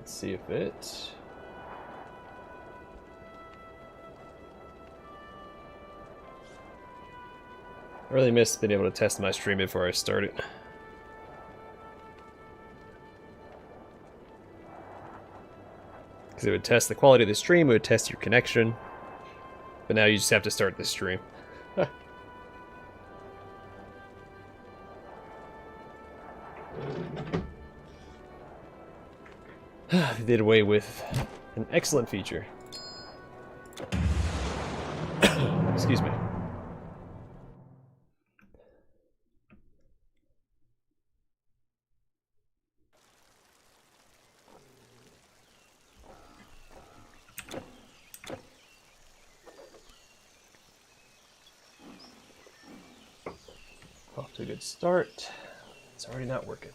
Let's see if it... I really missed being able to test my stream before I start it. Because it would test the quality of the stream, it would test your connection. But now you just have to start the stream. They did away with an excellent feature. Excuse me. Off to a good start. It's already not working.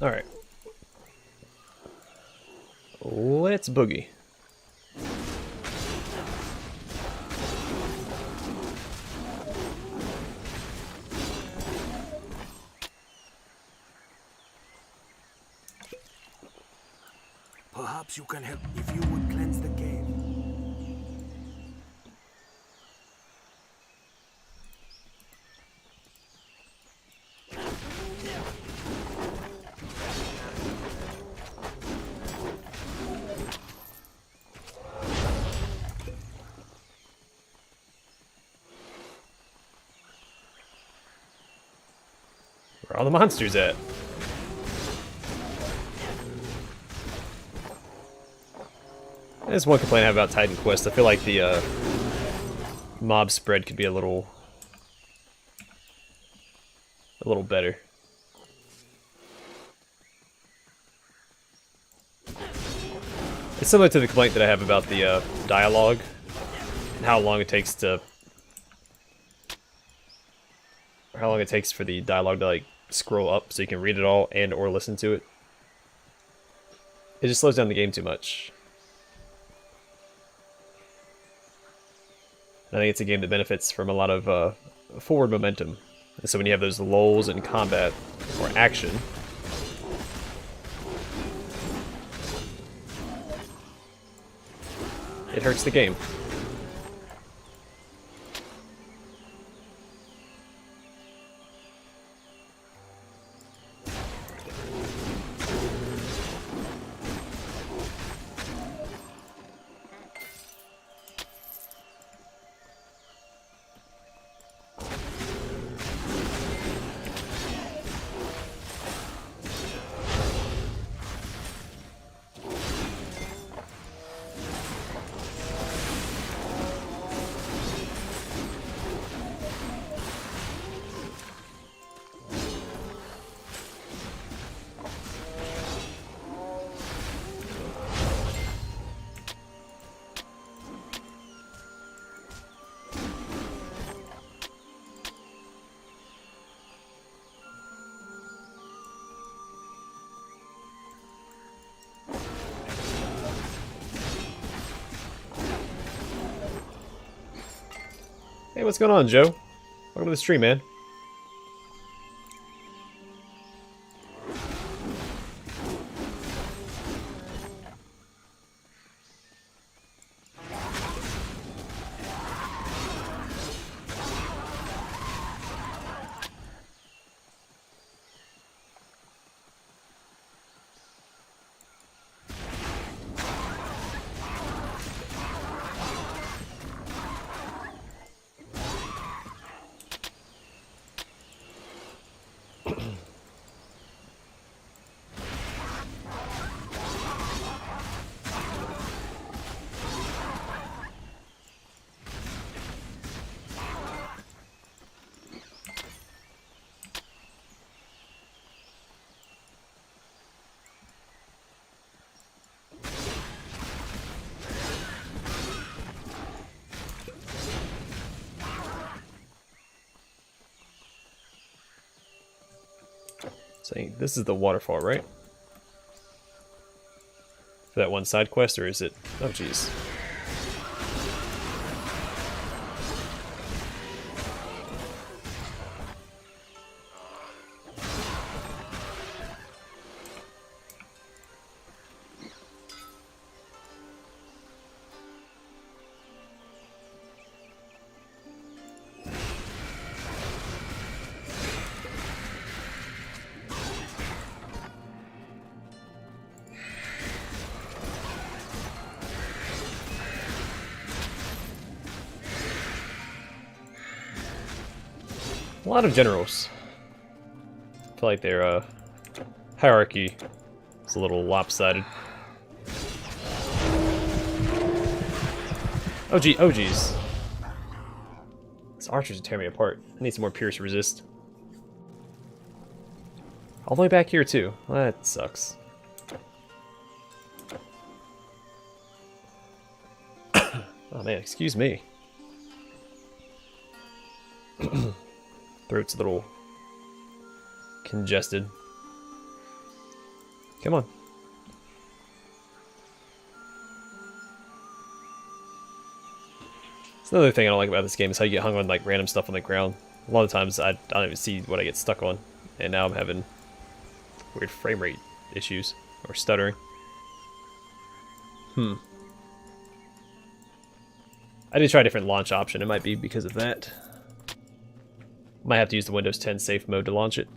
Alright. Let's boogie. Perhaps you can help if you would cleanse the cave. Where are all the monsters at? There's one complaint I have about Titan Quest. I feel like the mob spread could be a little better. It's similar to the complaint that I have about the dialogue and how long it takes to, or how long it takes for the dialogue to like scroll up so you can read it all and or listen to it. It just slows down the game too much. I think it's a game that benefits from a lot of forward momentum. And so when you have those lulls in combat or action, it hurts the game. Hey, what's going on, Joe? Welcome to the stream, man. Saying this is the waterfall, right? For that one side quest, or is it? Oh, jeez. A lot of generals. I feel like their hierarchy is a little lopsided. Oh geez. These archers are tearing me apart. I need some more pierce resist. All the way back here too. Well, that sucks. Oh man, excuse me. Throat's a little congested. Come on. It's another thing I don't like about this game is how you get hung on like random stuff on the ground. A lot of times I don't even see what I get stuck on, and now I'm having weird frame rate issues or stuttering. I did try a different launch option. It might be because of that. Might have to use the Windows 10 safe mode to launch it.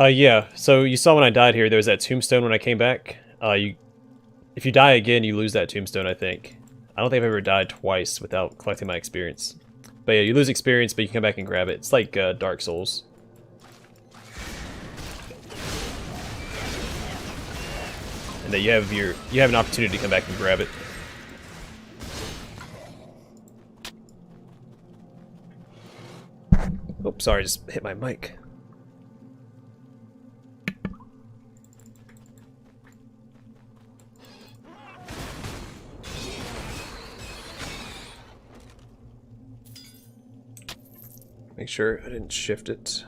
Yeah, so you saw when I died here, there was that tombstone when I came back. If you die again, you lose that tombstone, I think. I don't think I've ever died twice without collecting my experience. But yeah, you lose experience, but you can come back and grab it. It's like Dark Souls. And that you have an opportunity to come back and grab it. Oops, sorry, I just hit my mic. Make sure I didn't shift it.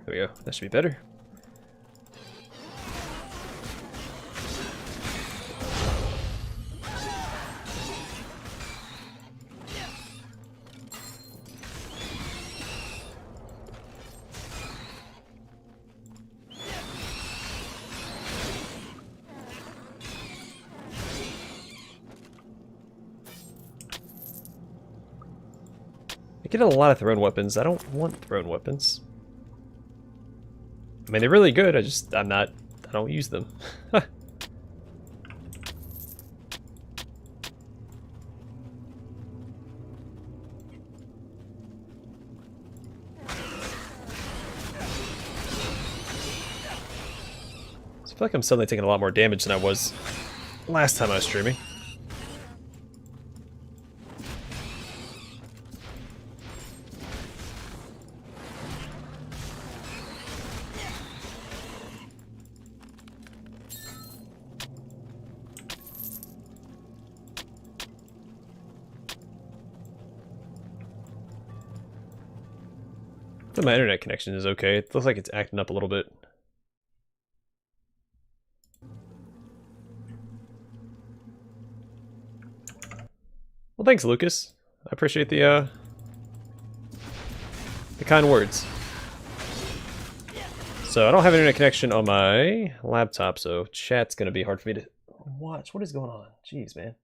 There we go. That should be better. I get a lot of thrown weapons. I don't want thrown weapons. I mean, they're really good. I don't use them. I feel like I'm suddenly taking a lot more damage than I was last time I was streaming. My internet connection is okay. It looks like it's acting up a little bit. Well, thanks, Lucas. I appreciate the kind words. So I don't have internet connection on my laptop, so chat's gonna be hard for me to watch. What is going on? Jeez, man.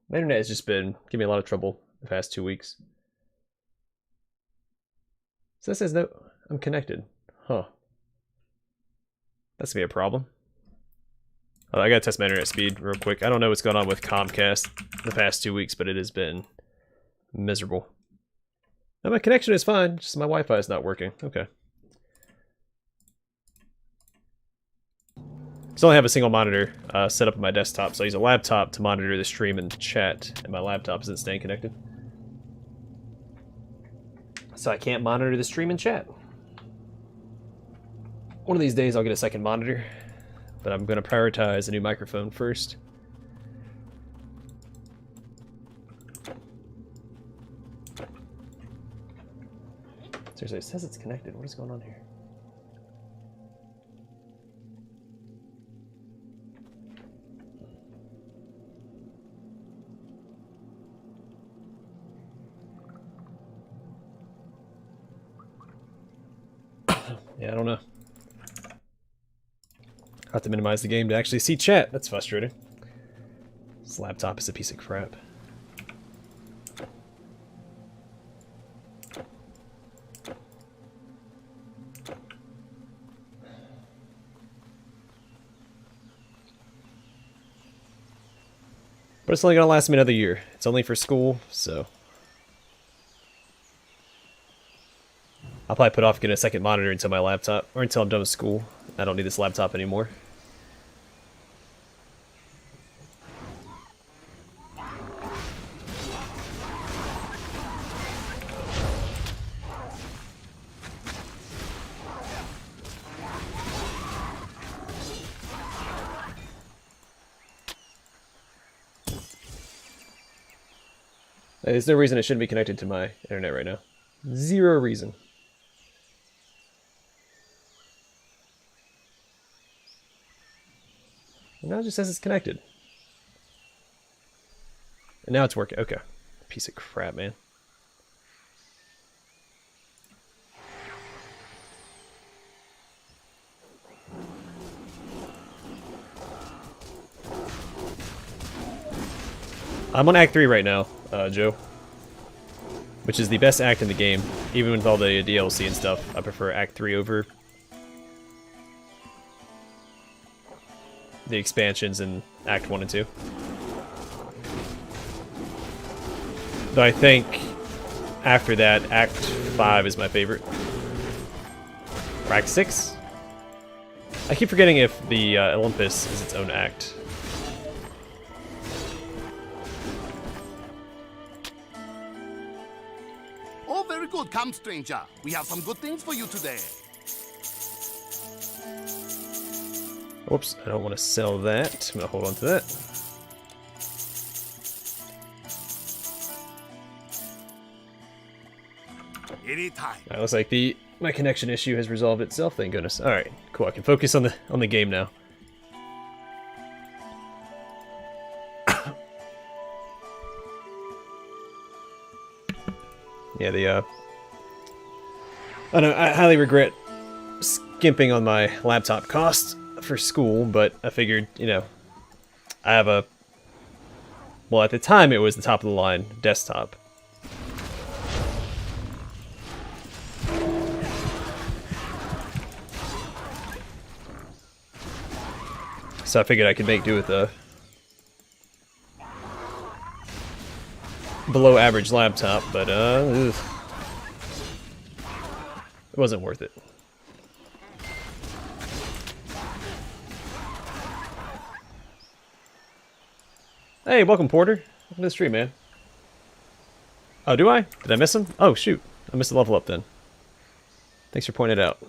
My internet has just been giving me a lot of trouble the past 2 weeks. So that says no, I'm connected. Huh. That's gonna be a problem. Oh, I gotta test my internet speed real quick. I don't know what's going on with Comcast the past 2 weeks, but it has been miserable. Now my connection is fine, just my Wi-Fi is not working. Okay. So I only have a single monitor set up on my desktop, so I use a laptop to monitor the stream and chat, and my laptop isn't staying connected. So I can't monitor the stream and chat. One of these days I'll get a second monitor, but I'm going to prioritize a new microphone first. Seriously, it says it's connected. What is going on here? Yeah, I don't know. I have to minimize the game to actually see chat. That's frustrating. This laptop is a piece of crap. But it's only gonna last me another year. It's only for school, so I'll probably put off getting a second monitor until my laptop, or until I'm done with school. I don't need this laptop anymore. There's no reason it shouldn't be connected to my internet right now. Zero reason. And now it just says it's connected. And now it's working. Okay. Piece of crap, man. I'm on Act 3 right now, Joe. Which is the best act in the game. Even with all the DLC and stuff, I prefer Act 3 over the expansions in Act 1 and 2. Though I think after that, Act 5 is my favorite. Or Act 6? I keep forgetting if the Olympus is its own act. Oh, very good. Come, stranger. We have some good things for you today. Whoops, I don't want to sell that. I'm going to hold on to that. Anytime. Alright, looks like my connection issue has resolved itself, thank goodness. Alright, cool, I can focus on the game now. Yeah, I highly regret skimping on my laptop cost for school, but I figured, you know, I have a, well, at the time it was the top of the line desktop. So I figured I could make do with a below average laptop, but it wasn't worth it. Hey, welcome Porter. Welcome to the stream, man. Oh, do I? Did I miss him? Oh, shoot. I missed a level up then. Thanks for pointing it out.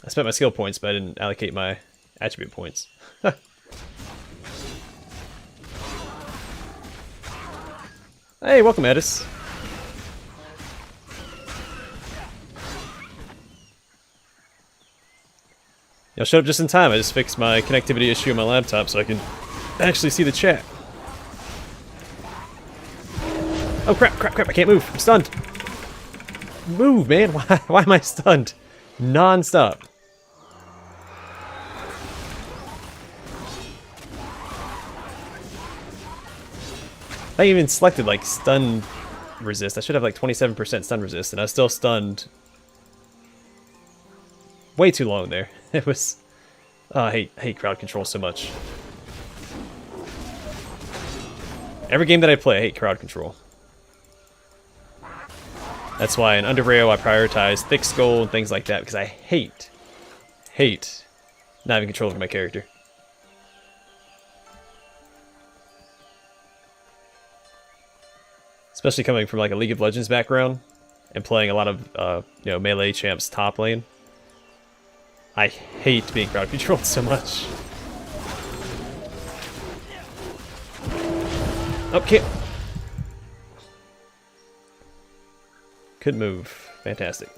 I spent my skill points, but I didn't allocate my attribute points. Hey, welcome, Edis. Y'all showed up just in time. I just fixed my connectivity issue on my laptop so I can actually see the chat. Oh, crap, crap, crap. I can't move. I'm stunned. Move, man. Why am I stunned? Non-stop. I even selected like stun resist. I should have like 27% stun resist, and I was still stunned way too long there. It was. Oh, I hate crowd control so much. Every game that I play, I hate crowd control. That's why in Under Rail I prioritize thick skull and things like that, because I hate not having control over my character. Especially coming from like a League of Legends background and playing a lot of you know, melee champs top lane. I hate being crowd controlled so much. Oh, can't. Could move. Fantastic.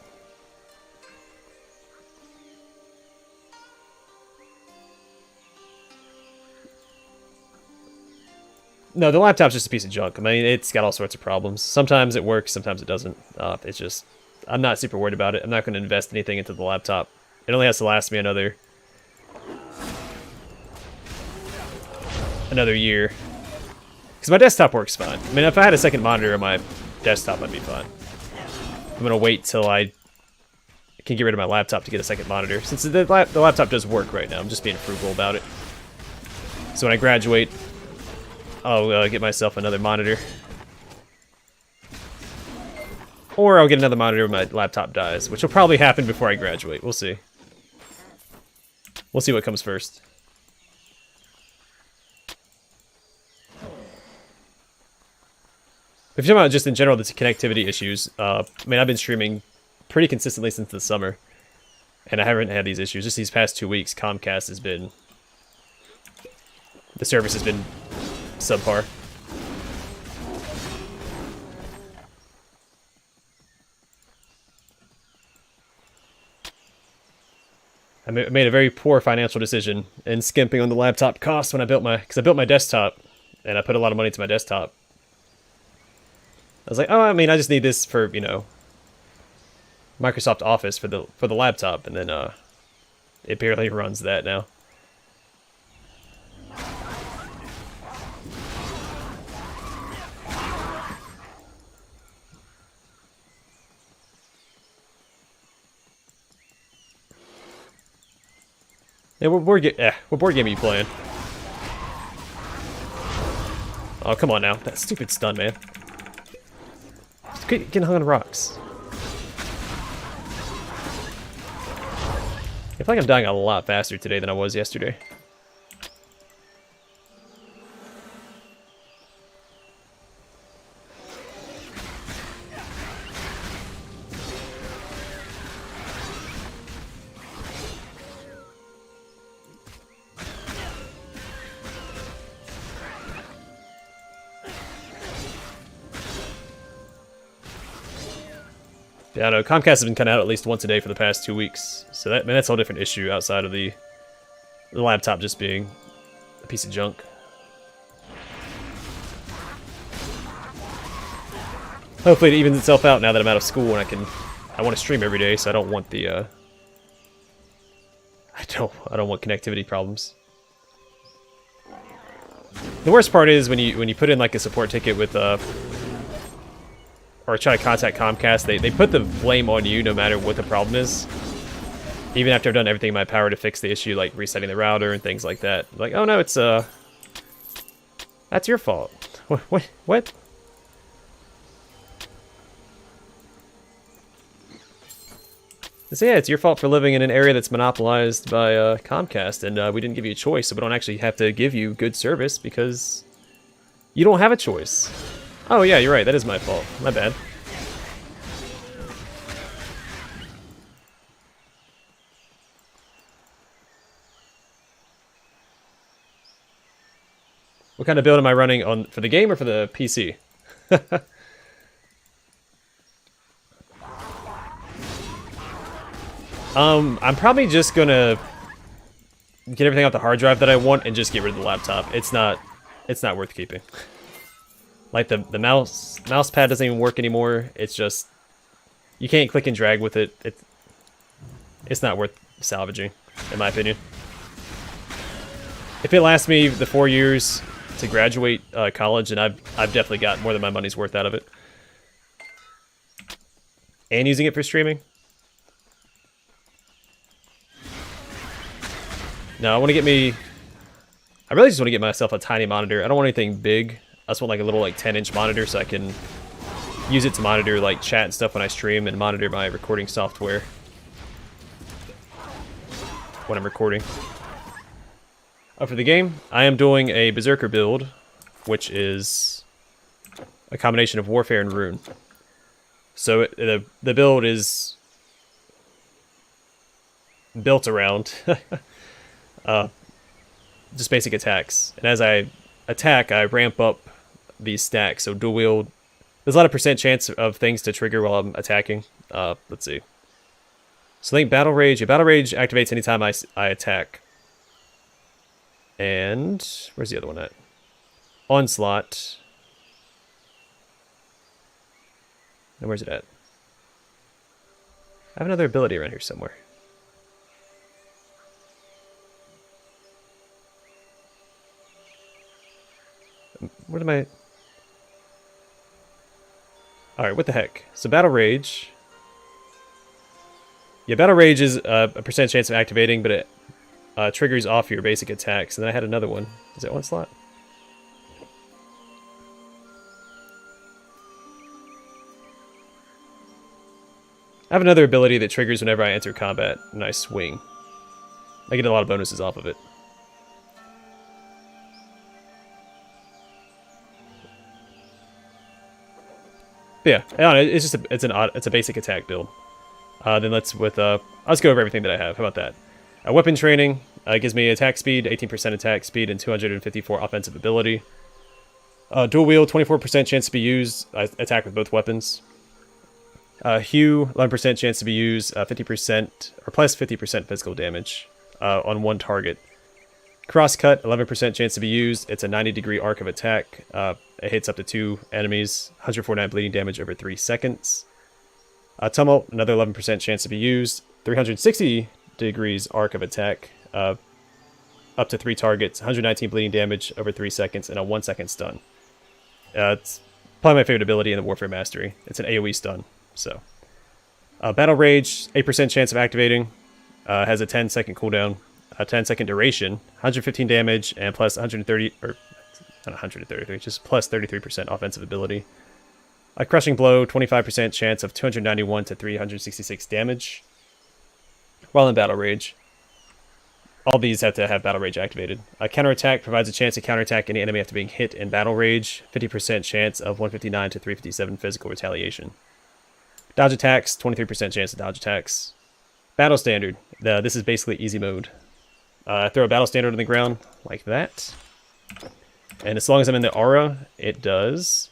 No, the laptop's just a piece of junk. I mean, it's got all sorts of problems. Sometimes it works, sometimes it doesn't. It's just I'm not super worried about it. I'm not going to invest anything into the laptop. It only has to last me another year. Because my desktop works fine. I mean, if I had a second monitor on my desktop, I'd be fine. I'm going to wait till I can get rid of my laptop to get a second monitor. Since the laptop does work right now, I'm just being frugal about it. So when I graduate, I'll get myself another monitor. Or I'll get another monitor when my laptop dies, which will probably happen before I graduate. We'll see. We'll see what comes first. If you're talking about just in general the connectivity issues, I mean, I've been streaming pretty consistently since the summer, and I haven't had these issues. Just these past 2 weeks, Comcast has been... the service has been subpar. I made a very poor financial decision in skimping on the laptop cost when I built my... because I built my desktop, and I put a lot of money into my desktop. I was like, oh, I mean, I just need this for, you know, Microsoft Office for the laptop, and then it barely runs that now. Hey, what board game are you playing? Oh, come on now. That stupid stun, man. Just getting hung on rocks. I feel like I'm dying a lot faster today than I was yesterday. Yeah, I know. Comcast has been coming out at least once a day for the past 2 weeks. So that's a whole different issue outside of the laptop just being a piece of junk. Hopefully it evens itself out now that I'm out of school and I want to stream every day, so I don't want the I don't want connectivity problems. The worst part is when you put in like a support ticket with or try to contact Comcast, they put the blame on you no matter what the problem is. Even after I've done everything in my power to fix the issue, like resetting the router and things like that. Like, oh no, it's that's your fault. What? So yeah, it's your fault for living in an area that's monopolized by Comcast, and we didn't give you a choice, so we don't actually have to give you good service because you don't have a choice. Oh yeah, you're right, that is my fault. My bad. What kind of build am I running for the game or for the PC? I'm probably just gonna get everything off the hard drive that I want and just get rid of the laptop. It's not worth keeping. Like the mouse pad doesn't even work anymore. It's just you can't click and drag with it. It's not worth salvaging, in my opinion. If it lasts me the 4 years to graduate college, and I've definitely got more than my money's worth out of it. And using it for streaming. No, I really just want to get myself a tiny monitor. I don't want anything big. I just want like a little 10-inch monitor so I can use it to monitor like chat and stuff when I stream and monitor my recording software when I'm recording. For the game, I am doing a Berserker build, which is a combination of Warfare and Rune. So the build is built around just basic attacks. And as I attack, I ramp up these stacks. So dual wield, there's a lot of percent chance of things to trigger while I'm attacking. Let's see. So I think Battle Rage. Yeah, Battle Rage activates anytime I attack. And where's the other one at? Onslaught. And where's it at? I have another ability around here somewhere. What am I... Alright, what the heck? So Battle Rage... Yeah, Battle Rage is a percent chance of activating, but it triggers off your basic attacks. And then I had another one. Is that one slot? I have another ability that triggers whenever I enter combat and I swing. I get a lot of bonuses off of it. But yeah, I don't know, it's just it's a basic attack build. Then let's go over everything that I have. How about that? Weapon training gives me attack speed, 18% attack speed, and 254 offensive ability. Dual wield, 24% chance to be used. I attack with both weapons. Hew, 11% chance to be used, 50% or plus 50% physical damage on one target. Crosscut, 11% chance to be used. It's a 90-degree arc of attack. It hits up to 2 enemies. 149 bleeding damage over 3 seconds. Tumult, another 11% chance to be used. 360 degrees arc of attack. Up to 3 targets. 119 bleeding damage over 3 seconds and a 1-second stun. It's probably my favorite ability in the Warfare Mastery. It's an AoE stun. So, Battle Rage, 8% chance of activating. Has a 10-second cooldown. A 10-second duration, 115 damage, and plus 130, or not 133, just plus 33% offensive ability. A Crushing Blow, 25% chance of 291 to 366 damage. While in Battle Rage. All these have to have Battle Rage activated. A Counterattack provides a chance to counterattack any enemy after being hit in Battle Rage. 50% chance of 159 to 357 physical retaliation. Dodge attacks, 23% chance to dodge attacks. Battle Standard. This is basically easy mode. I throw a Battle Standard on the ground like that. And as long as I'm in the aura, it does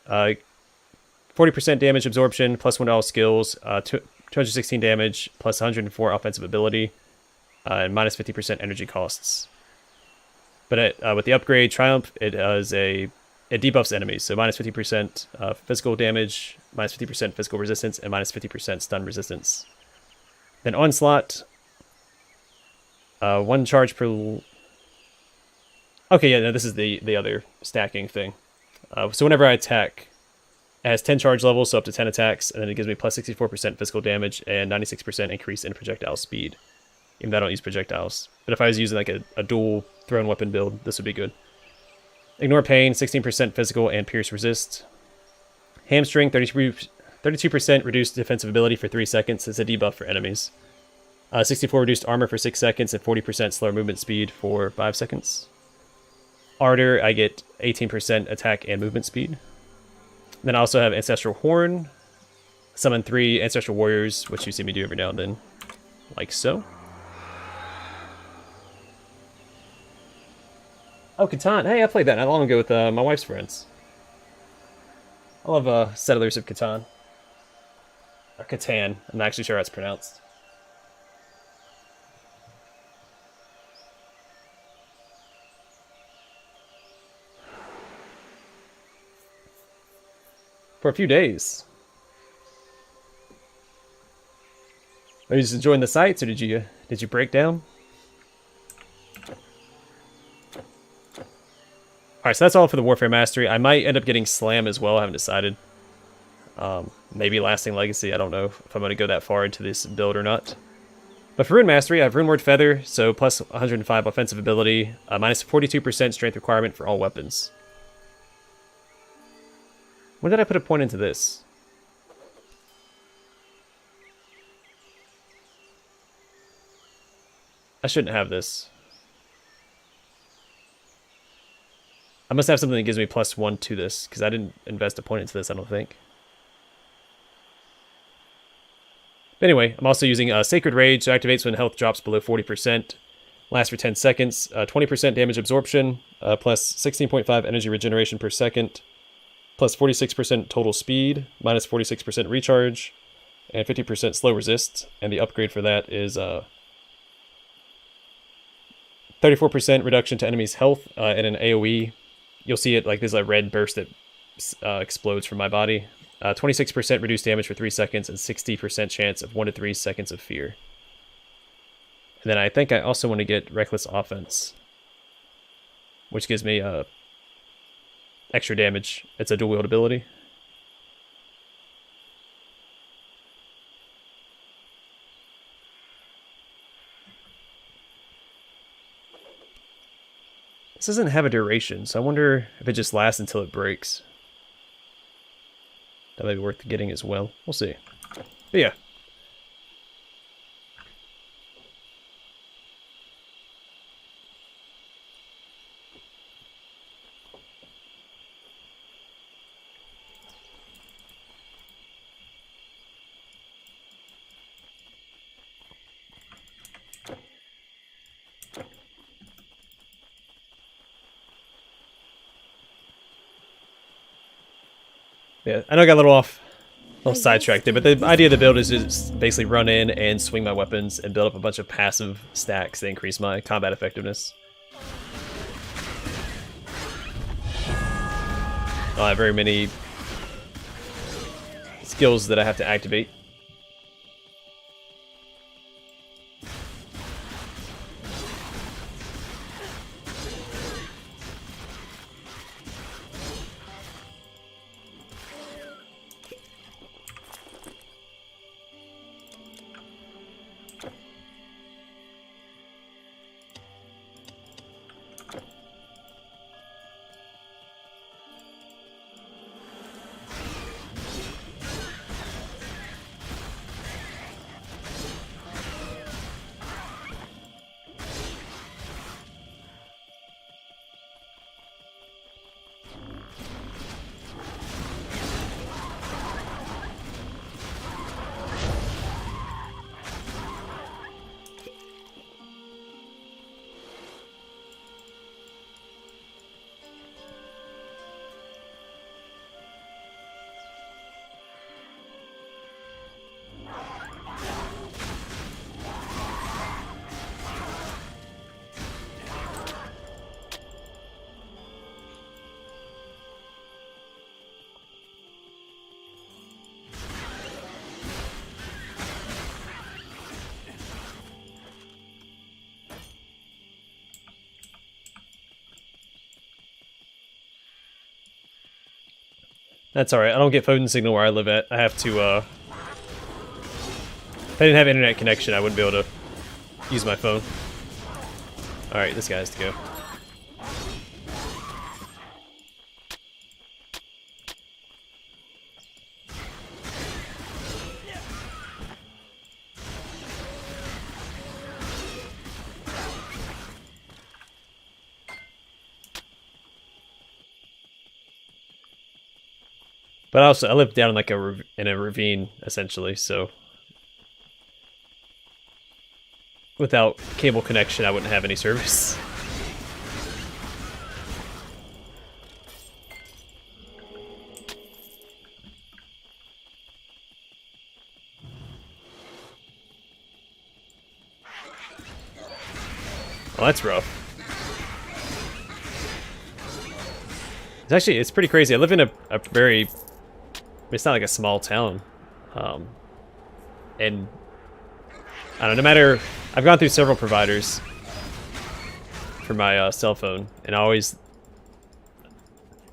40% damage absorption, plus 1 to all skills, 216 damage, plus 104 offensive ability, and minus 50% energy costs. But with the upgrade Triumph, it debuffs enemies, so minus 50% physical damage, minus 50% physical resistance, and minus 50% stun resistance. Then Onslaught, 1 charge per... Okay, yeah, no, this is the other stacking thing. So whenever I attack, it has 10 charge levels, so up to 10 attacks, and then it gives me plus 64% physical damage and 96% increase in projectile speed. Even though I don't use projectiles. But if I was using like a dual thrown weapon build, this would be good. Ignore Pain, 16% physical and pierce resist. Hamstring, 32% reduced defensive ability for 3 seconds. It's a debuff for enemies. 64 reduced armor for 6 seconds and 40% slower movement speed for 5 seconds. Ardor, I get 18% attack and movement speed. Then I also have Ancestral Horn. Summon 3 Ancestral Warriors, which you see me do every now and then. Like so. Oh, Catan. Hey, I played that not long ago with my wife's friends. I love Settlers of Catan. Or Catan. I'm not actually sure how it's pronounced. For a few days. Are you just enjoying the sights, or did you break down? Alright, so that's all for the Warfare Mastery. I might end up getting Slam as well, I haven't decided. Maybe Lasting Legacy, I don't know if I'm going to go that far into this build or not. But for Rune Mastery, I have Rune Word Feather, so plus 105 offensive ability, minus 42% strength requirement for all weapons. When did I put a point into this? I shouldn't have this. I must have something that gives me plus 1 to this, because I didn't invest a point into this, I don't think. But anyway, I'm also using Sacred Rage, so activates when health drops below 40%. Lasts for 10 seconds. 20% damage absorption, plus 16.5 energy regeneration per second. Plus 46% total speed, minus 46% recharge, and 50% slow resist. And the upgrade for that is 34% reduction to enemies' health in an AoE. You'll see it like there's a red burst that explodes from my body 26% reduced damage for 3 seconds and 60% chance of 1 to 3 seconds of fear. And then I think I also want to get Reckless Offense, which gives me extra damage. It's a dual wield ability. This doesn't have a duration, so I wonder if it just lasts until it breaks. That might be worth getting as well. We'll see. But yeah. Yeah, I know I got a little sidetracked there, but the idea of the build is just basically run in and swing my weapons and build up a bunch of passive stacks that increase my combat effectiveness. I don't have very many skills that I have to activate. That's alright, I don't get phone signal where I live at. I have to, if I didn't have internet connection, I wouldn't be able to use my phone. Alright, this guy has to go. But also, I live down in like in a ravine, essentially, so without cable connection, I wouldn't have any service. Well, that's rough. It's pretty crazy. I live in a very... It's not like a small town. And I don't know, no matter... I've gone through several providers for my cell phone, and I always...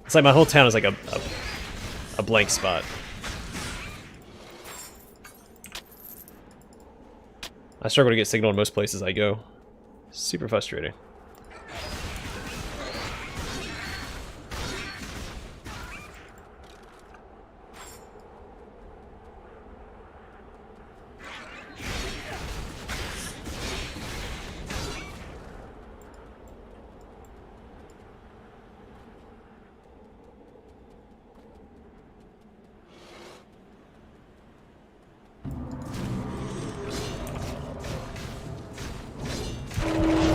It's like my whole town is like a blank spot. I struggle to get signal in most places I go. Super frustrating.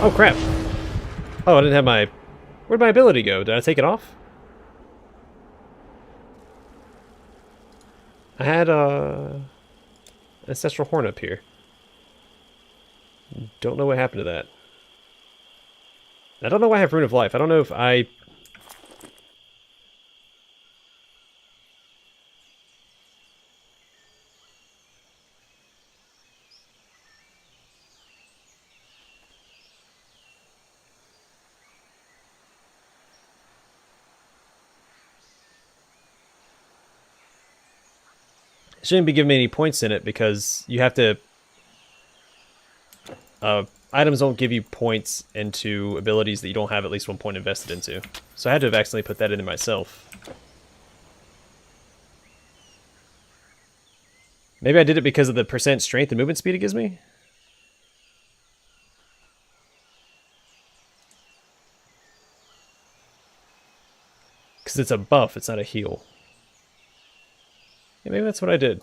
Oh crap! Oh, I didn't have my... Where'd my ability go? Did I take it off? I had Ancestral Horn up here. Don't know what happened to that. I don't know why I have Rune of Life. I don't know if I... shouldn't be giving me any points in it because you have to. Items don't give you points into abilities that you don't have at least 1 point invested into. So I had to have accidentally put that in there myself. Maybe I did it because of the percent strength and movement speed it gives me? Because it's a buff, it's not a heal. Yeah, maybe that's what I did.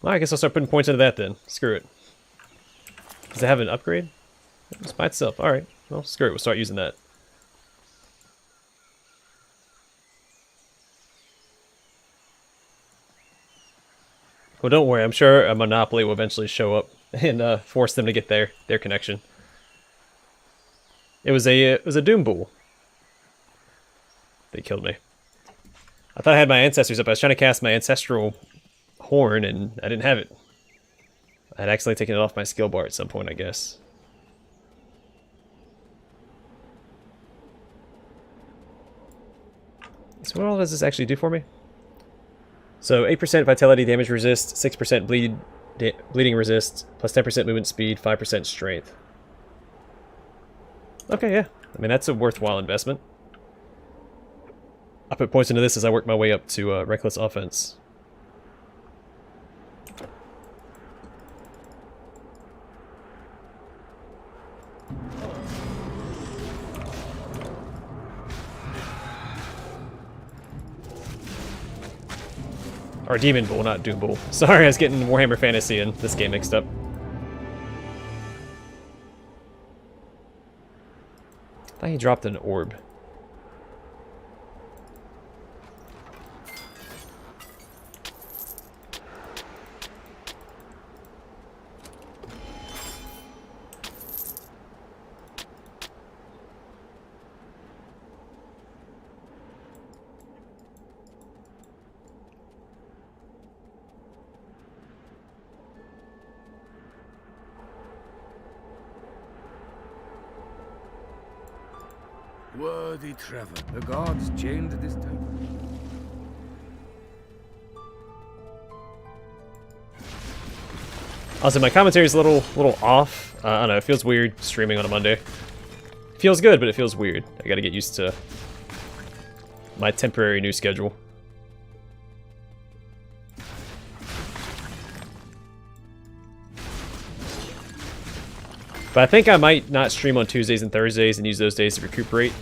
Well, I guess I'll start putting points into that then. Screw it. Does it have an upgrade? It's by itself. Alright. Well, screw it. We'll start using that. Well, don't worry. I'm sure a Monopoly will eventually show up and force them to get their connection. It was a Doom Bull. They killed me. I thought I had my ancestors up. I was trying to cast my ancestral horn, and I didn't have it. I had accidentally taken it off my skill bar at some point, I guess. So what all does this actually do for me? So 8% vitality damage resist, 6% bleeding resist, plus 10% movement speed, 5% strength. Okay, yeah. I mean, that's a worthwhile investment. I'll put points into this as I work my way up to Reckless Offense. Or Demon Bull, not Doom Bull. Sorry, I was getting Warhammer Fantasy and this game mixed up. I thought he dropped an orb. Worthy Trevor, the gods chained this temple. Also, my commentary is a little off. I don't know, it feels weird streaming on a Monday. It feels good, but it feels weird. I gotta get used to my temporary new schedule. But I think I might not stream on Tuesdays and Thursdays and use those days to recuperate.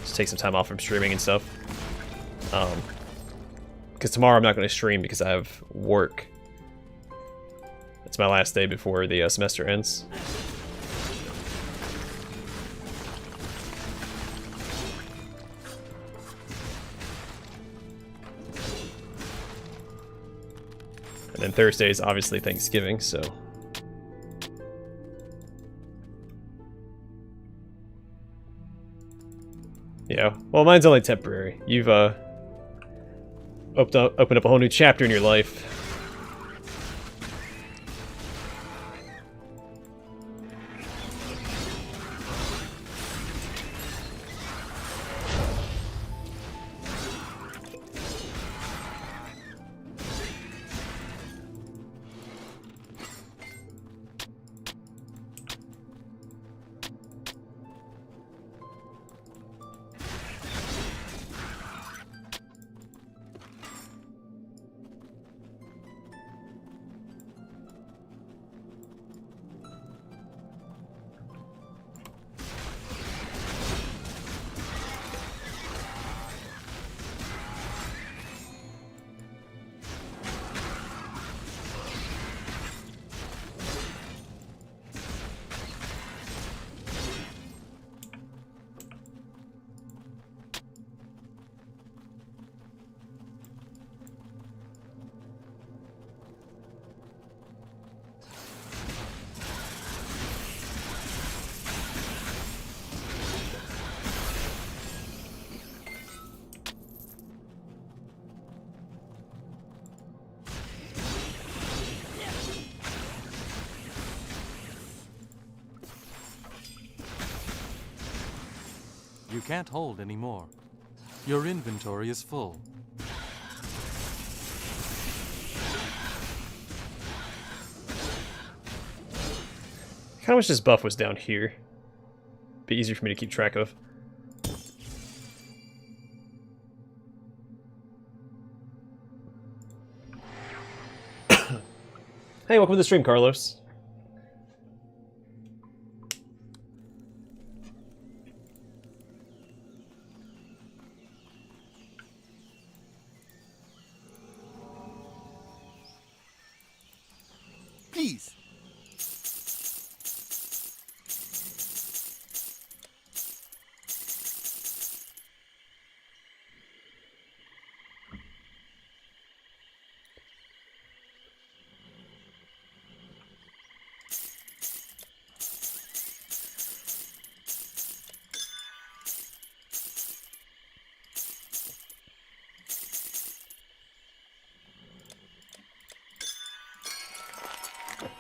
Just take some time off from streaming and stuff. Because tomorrow I'm not going to stream because I have work. It's my last day before the semester ends. And then Thursday is obviously Thanksgiving, so... Yeah, well, mine's only temporary. You've opened up a whole new chapter in your life. You can't hold any more. Your inventory is full. I kinda wish this buff was down here. Be easier for me to keep track of. Hey, welcome to the stream, Carlos. Please.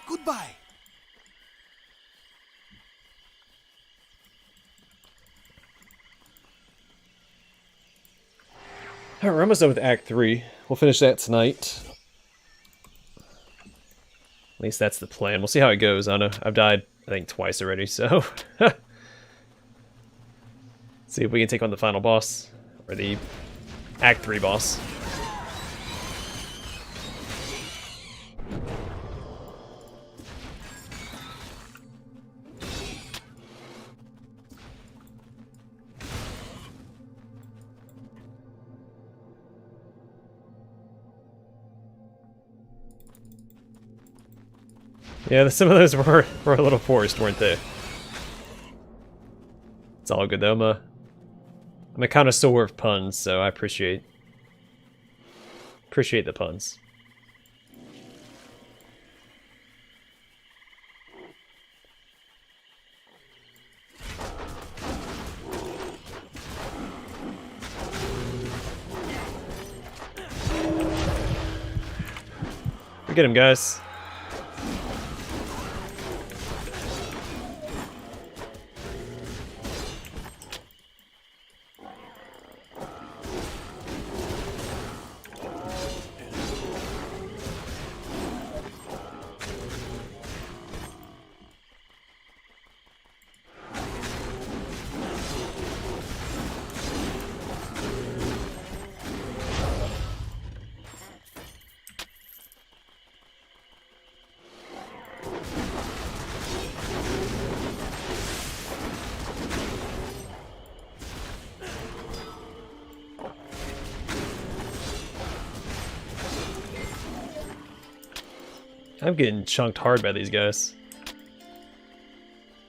Goodbye. Alright, we're almost done with Act 3. We'll finish that tonight. At least that's the plan. We'll see how it goes. I don't know. I've died, I think, twice already, so... see if we can take on the final boss. Or the Act 3 boss. Yeah, some of those were a little forced, weren't they? It's all good though. I'm a connoisseur of puns, so I appreciate the puns. We get him, guys. I'm getting chunked hard by these guys.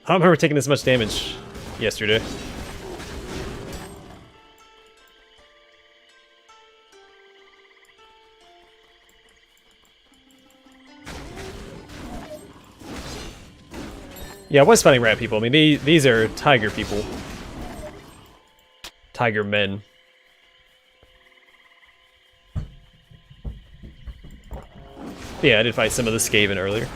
I don't remember taking this much damage yesterday. Yeah, I was fighting rat people. I mean, these are tiger people. Tiger men. Yeah, I did fight some of the Skaven earlier.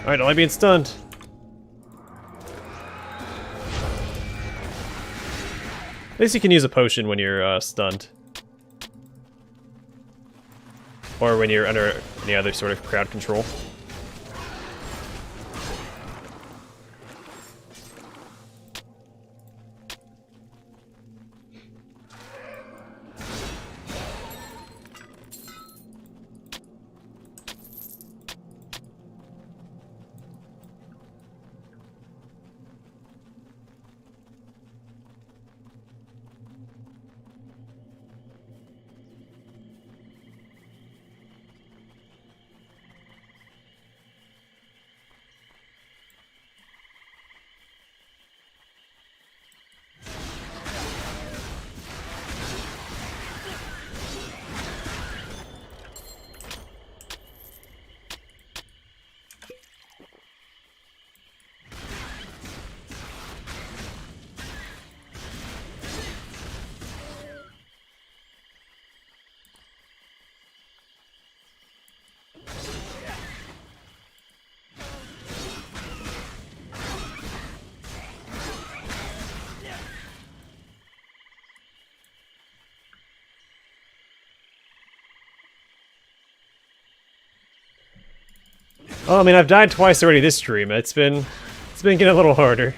Alright, only being stunned. At least you can use a potion when you're stunned. Or when you're under any other sort of crowd control. Oh, I mean, I've died twice already this stream. It's been getting a little harder.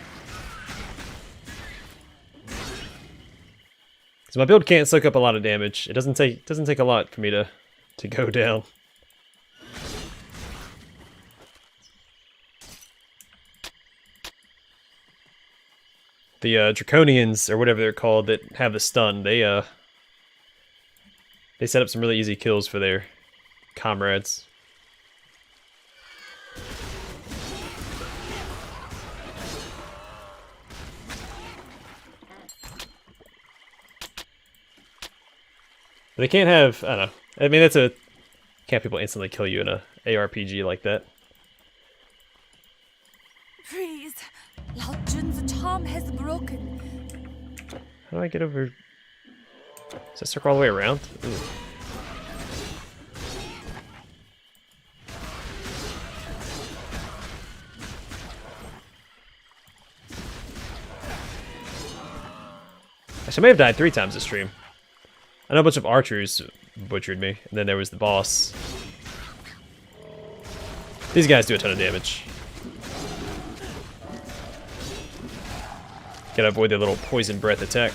So my build can't soak up a lot of damage. It doesn't take a lot for me to go down. The Draconians, or whatever they're called, that have the stun, they set up some really easy kills for their comrades. They can't have, I don't know. I mean, can't people instantly kill you in a ARPG like that? Freeze! Lao Jun's charm has broken. How do I get over? Does that circle all the way around? Ooh. Actually, I may have died 3 times this stream. I know a bunch of archers butchered me, and then there was the boss. These guys do a ton of damage. Gotta avoid their little poison breath attack.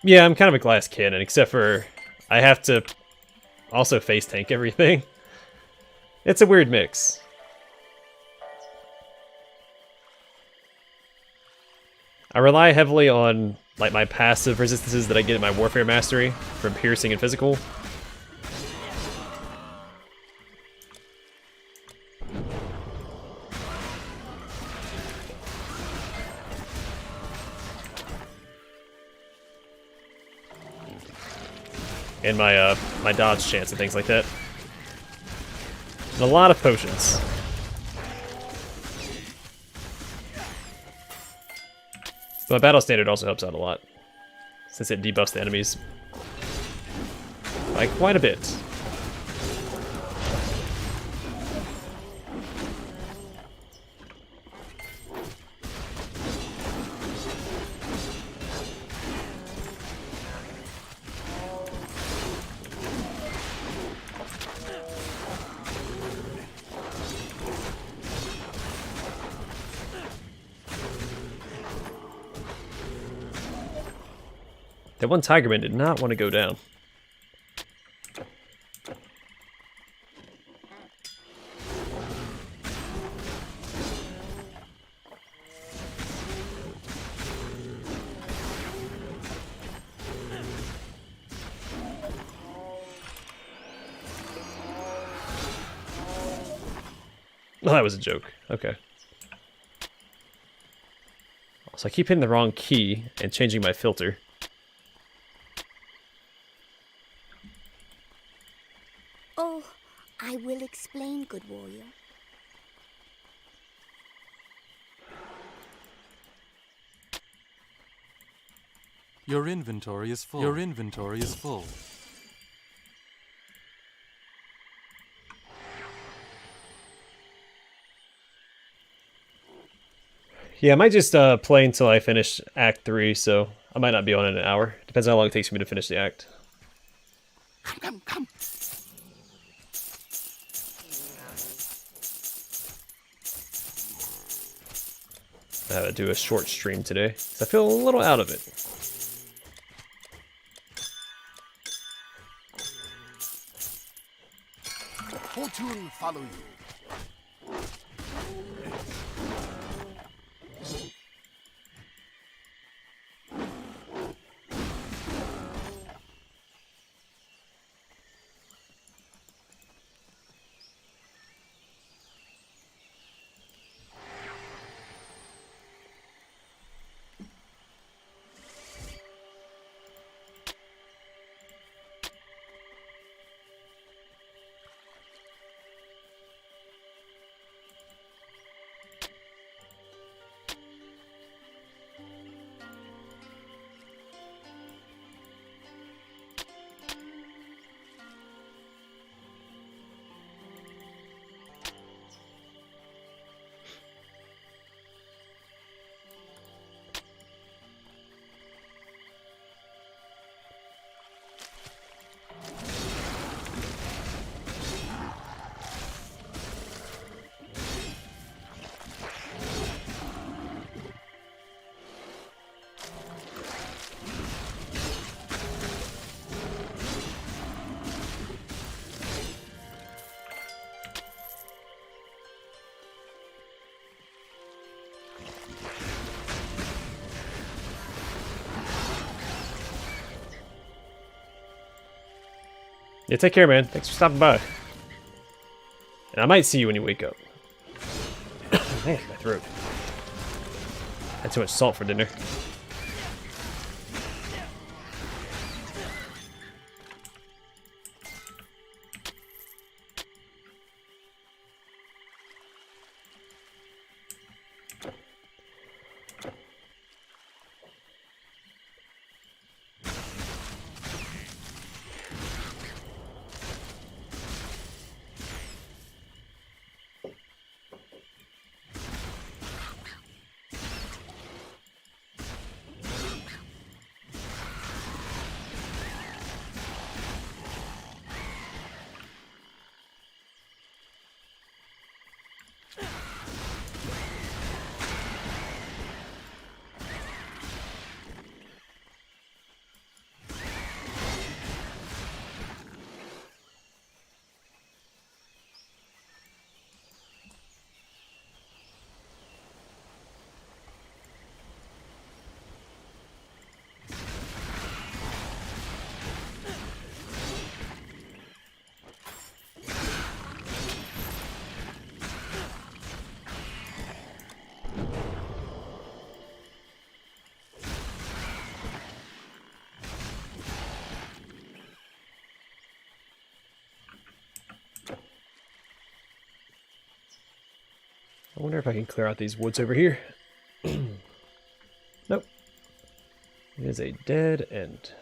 Yeah, I'm kind of a glass cannon, except for I have to also face tank everything. It's a weird mix. I rely heavily on like my passive resistances that I get in my Warfare Mastery from piercing and physical. And my dodge chance and things like that. And a lot of potions. My battle standard also helps out a lot, since it debuffs the enemies by quite a bit. That one Tigerman did not want to go down. Oh, that was a joke. Okay. So I keep hitting the wrong key and changing my filter. Oh, I will explain, good warrior. Your inventory is full. Your inventory is full. Yeah, I might just play until I finish Act 3, so I might not be on in an hour. Depends on how long it takes for me to finish the act. Come. I have to do a short stream today, because I feel a little out of it. Fortune follow you. Yeah, take care, man. Thanks for stopping by. And I might see you when you wake up. Man, my throat. Had too much salt for dinner. I wonder if I can clear out these woods over here. Nope. It is a dead end.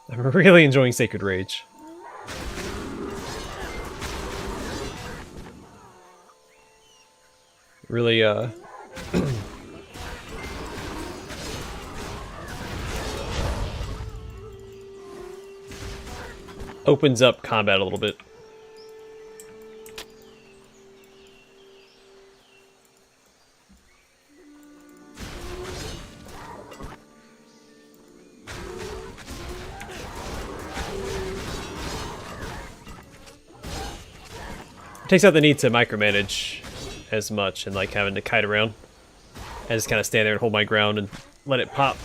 I'm really enjoying Sacred Rage. Really, opens up combat a little bit. Takes out the need to micromanage as much and like having to kite around. I just kind of stand there and hold my ground and let it pop.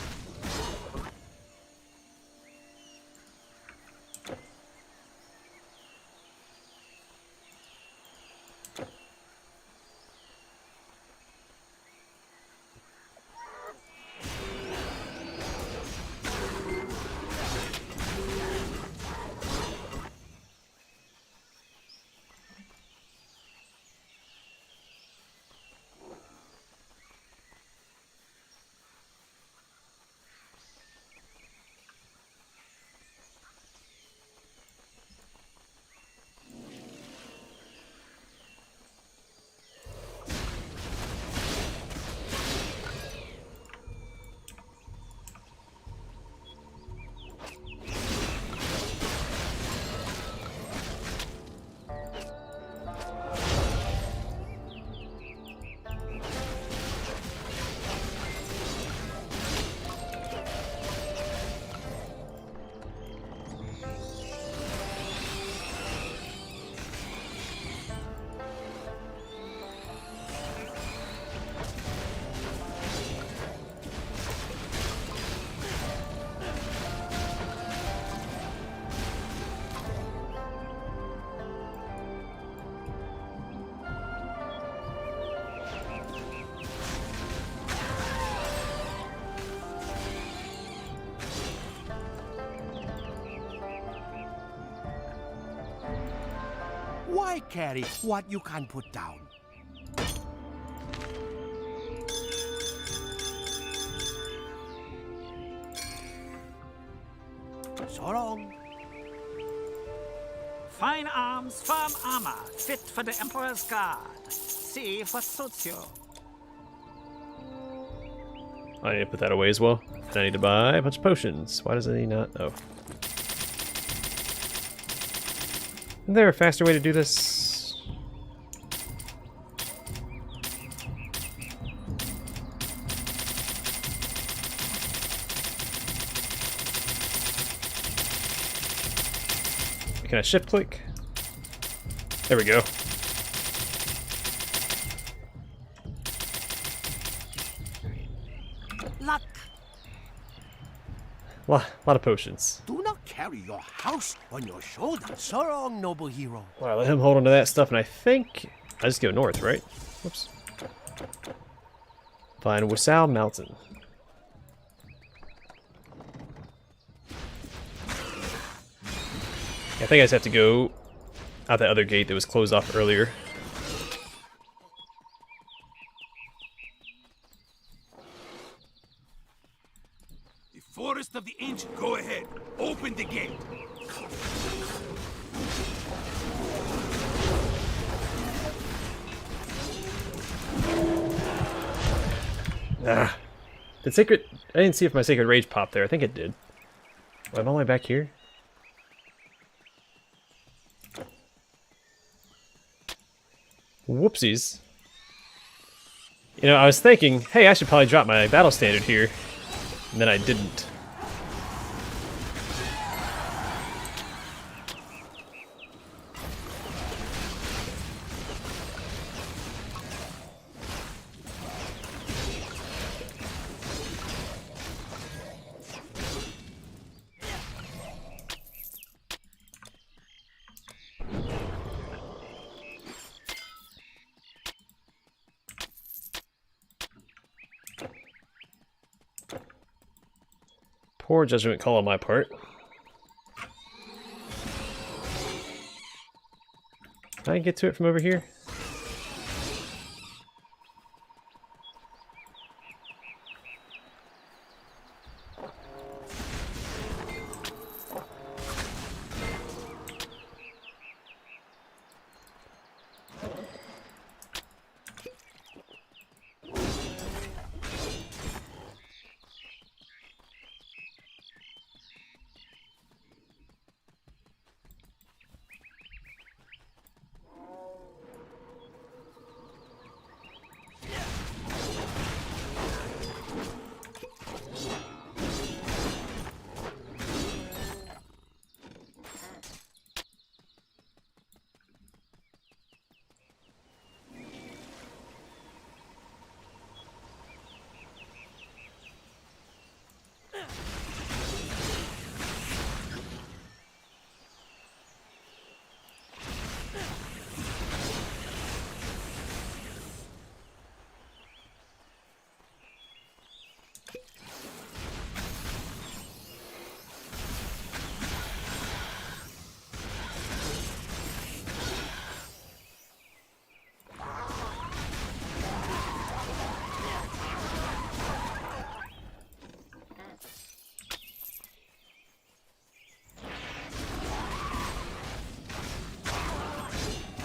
Why carry what you can put down? So long. Fine arms, firm armor, fit for the Emperor's Guard. See what suits you. I need to put that away as well. And I need to buy a bunch of potions. Why does he not? Oh. Isn't there a faster way to do this? Can I shift click? There we go. Luck. Lot of potions. Do not carry your house on your shoulders. So wrong, noble hero. Wow, let him hold on to that stuff, and I think I just go north, right? Whoops. Find Wasau Mountain. I think I just have to go out that other gate that was closed off earlier. The Forest of the Ancient. Go ahead. Open the gate. Ah. Did Sacred... I didn't see if my Sacred Rage popped there. I think it did. Well, I'm all the way back here. Whoopsies. You know, I was thinking, hey, I should probably drop my battle standard here. And then I didn't. Poor judgment call on my part. Can I get to it from over here?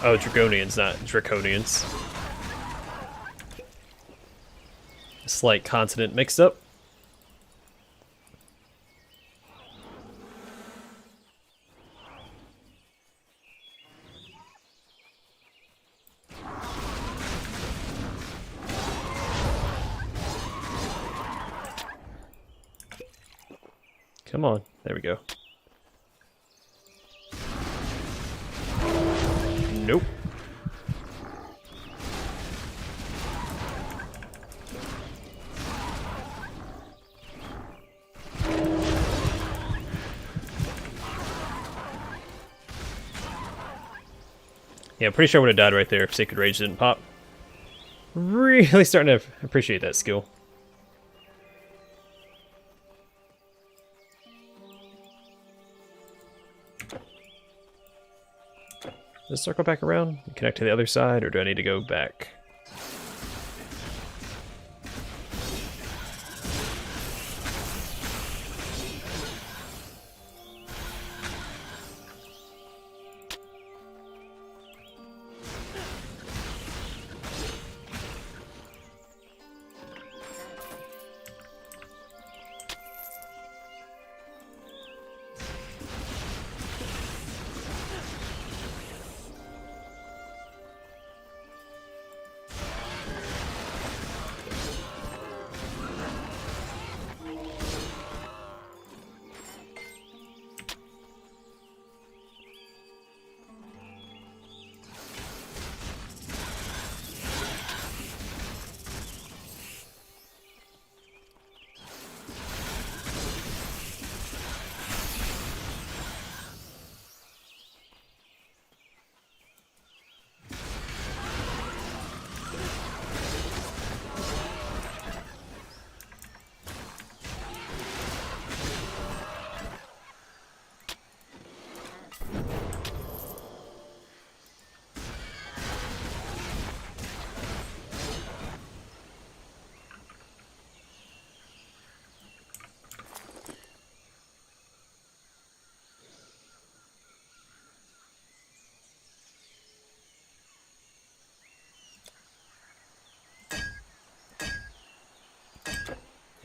Oh, Draconians, not Draconians. A slight consonant mixed up. Come on, there we go. Nope. Yeah, I'm pretty sure I would have died right there if Sacred Rage didn't pop. Really starting to appreciate that skill. Does it circle back around and connect to the other side, or do I need to go back?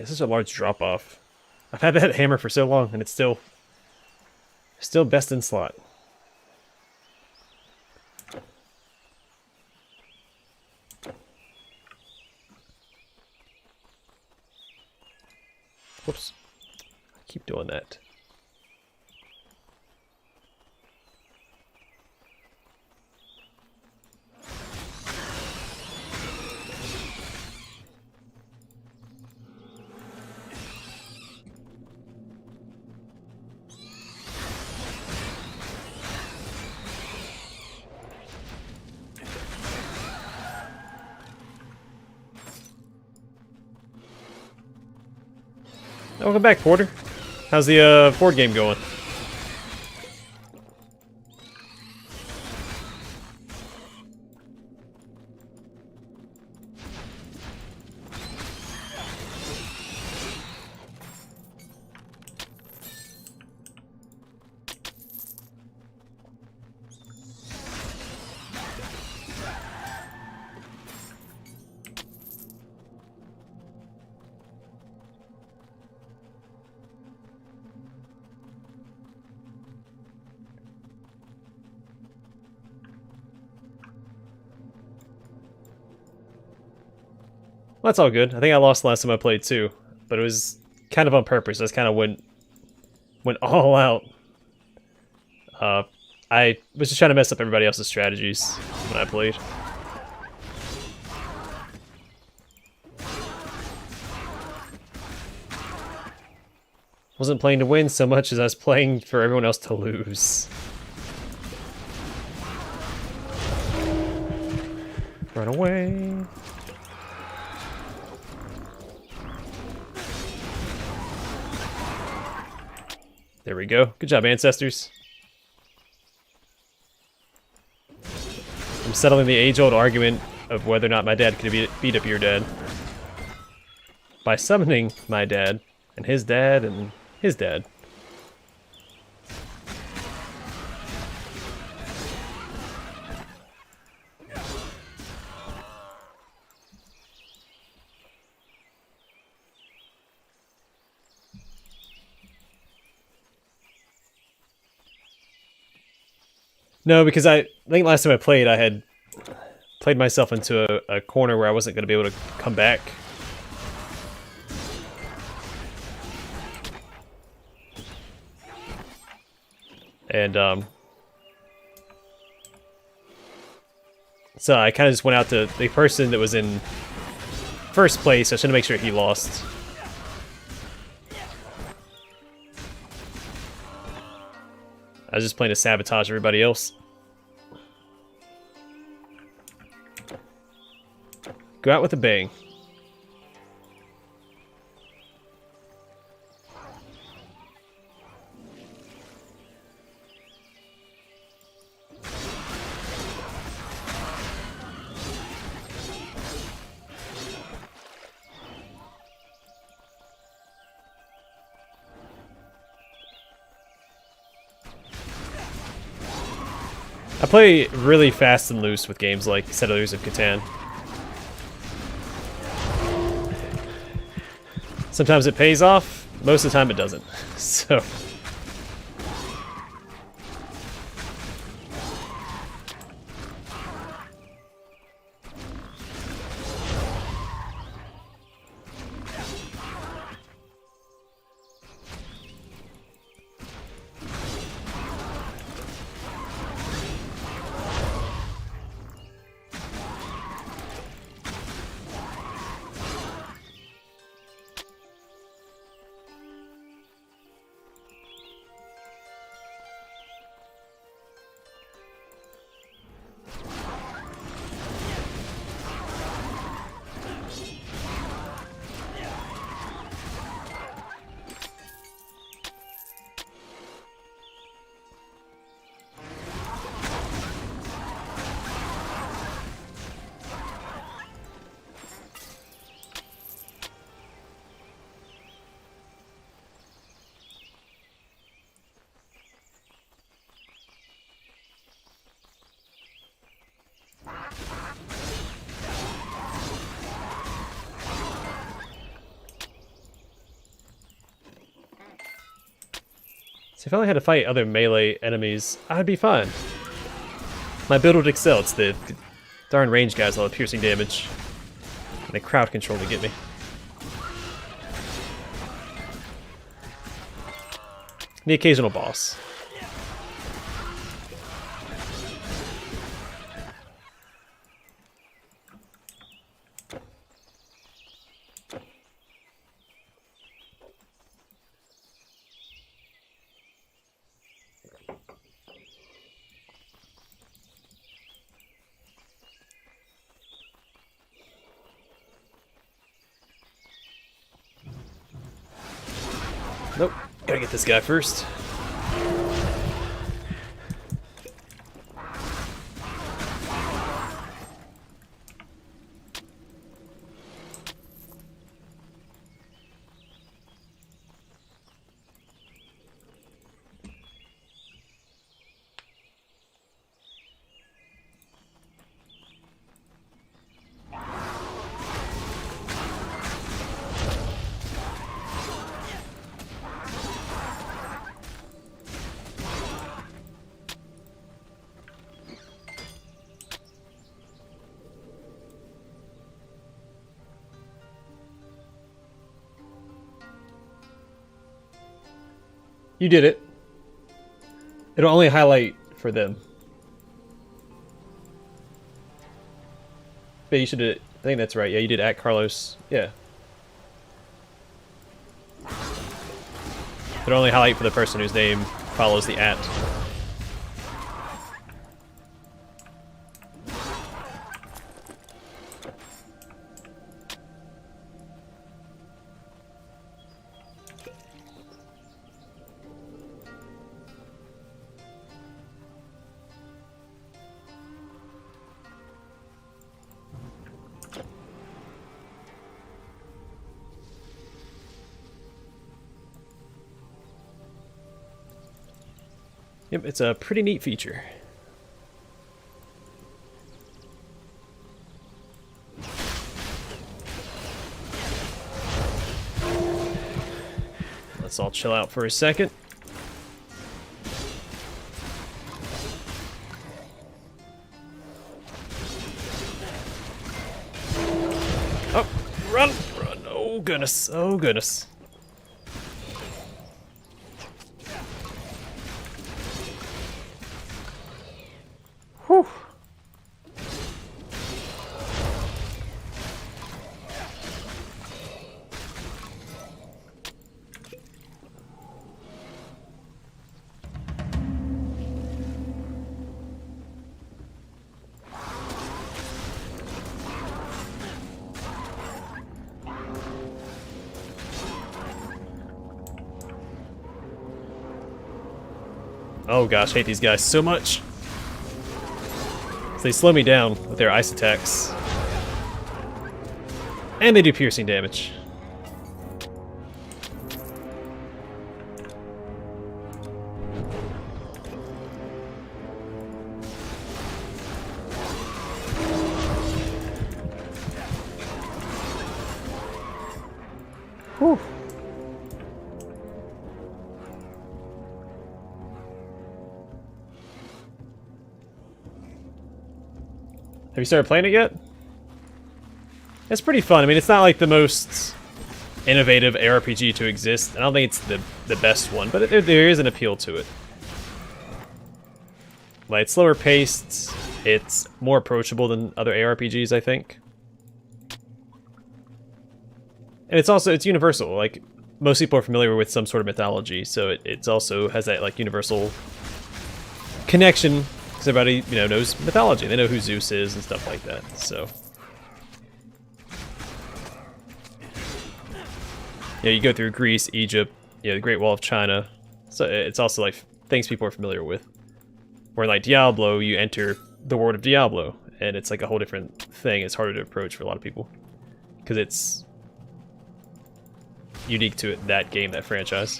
This is a large drop off. I've had that hammer for so long, and it's still best in slot. Whoops. I keep doing that. Welcome back, Porter. How's the board game going? Well, that's all good. I think I lost last time I played too, but it was kind of on purpose. I just kind of went all out. I was just trying to mess up everybody else's strategies when I played. Wasn't playing to win so much as I was playing for everyone else to lose. Run away. There we go. Good job, ancestors. I'm settling the age-old argument of whether or not my dad could beat up your dad by summoning my dad and his dad and his dad. No, because I think last time I played, I had played myself into a corner where I wasn't going to be able to come back. And, so I kind of just went out to the person that was in first place. I should make sure he lost. I was just playing to sabotage everybody else. Go out with a bang. I play really fast and loose with games like Settlers of Catan. Sometimes it pays off, most of the time it doesn't. So So if I only had to fight other melee enemies, I'd be fine. My build would excel. It's the darn range guys all the piercing damage. And the crowd control to get me. The occasional boss. Nope, gotta get this guy first. You did it. It'll only highlight for them. But you should do it. I think that's right. Yeah, you did at Carlos. Yeah. It'll only highlight for the person whose name follows the at. Yep, it's a pretty neat feature. Let's all chill out for a second. Oh, run! Run! Oh goodness! Oh goodness! Whew. Oh gosh, I hate these guys so much. They slow me down with their ice attacks. And they do piercing damage. Whew. Have you started playing it yet? It's pretty fun. I mean, it's not like the most innovative ARPG to exist. I don't think it's the best one, but there is an appeal to it. Like, it's slower paced. It's more approachable than other ARPGs, I think. And it's universal. Like, most people are familiar with some sort of mythology, so it also has that like universal connection. Because everybody, you know, knows mythology. They know who Zeus is and stuff like that. So, yeah, you go through Greece, Egypt, the Great Wall of China. So it's also like things people are familiar with. Where like Diablo, you enter the world of Diablo, and it's like a whole different thing. It's harder to approach for a lot of people because it's unique to that game, that franchise,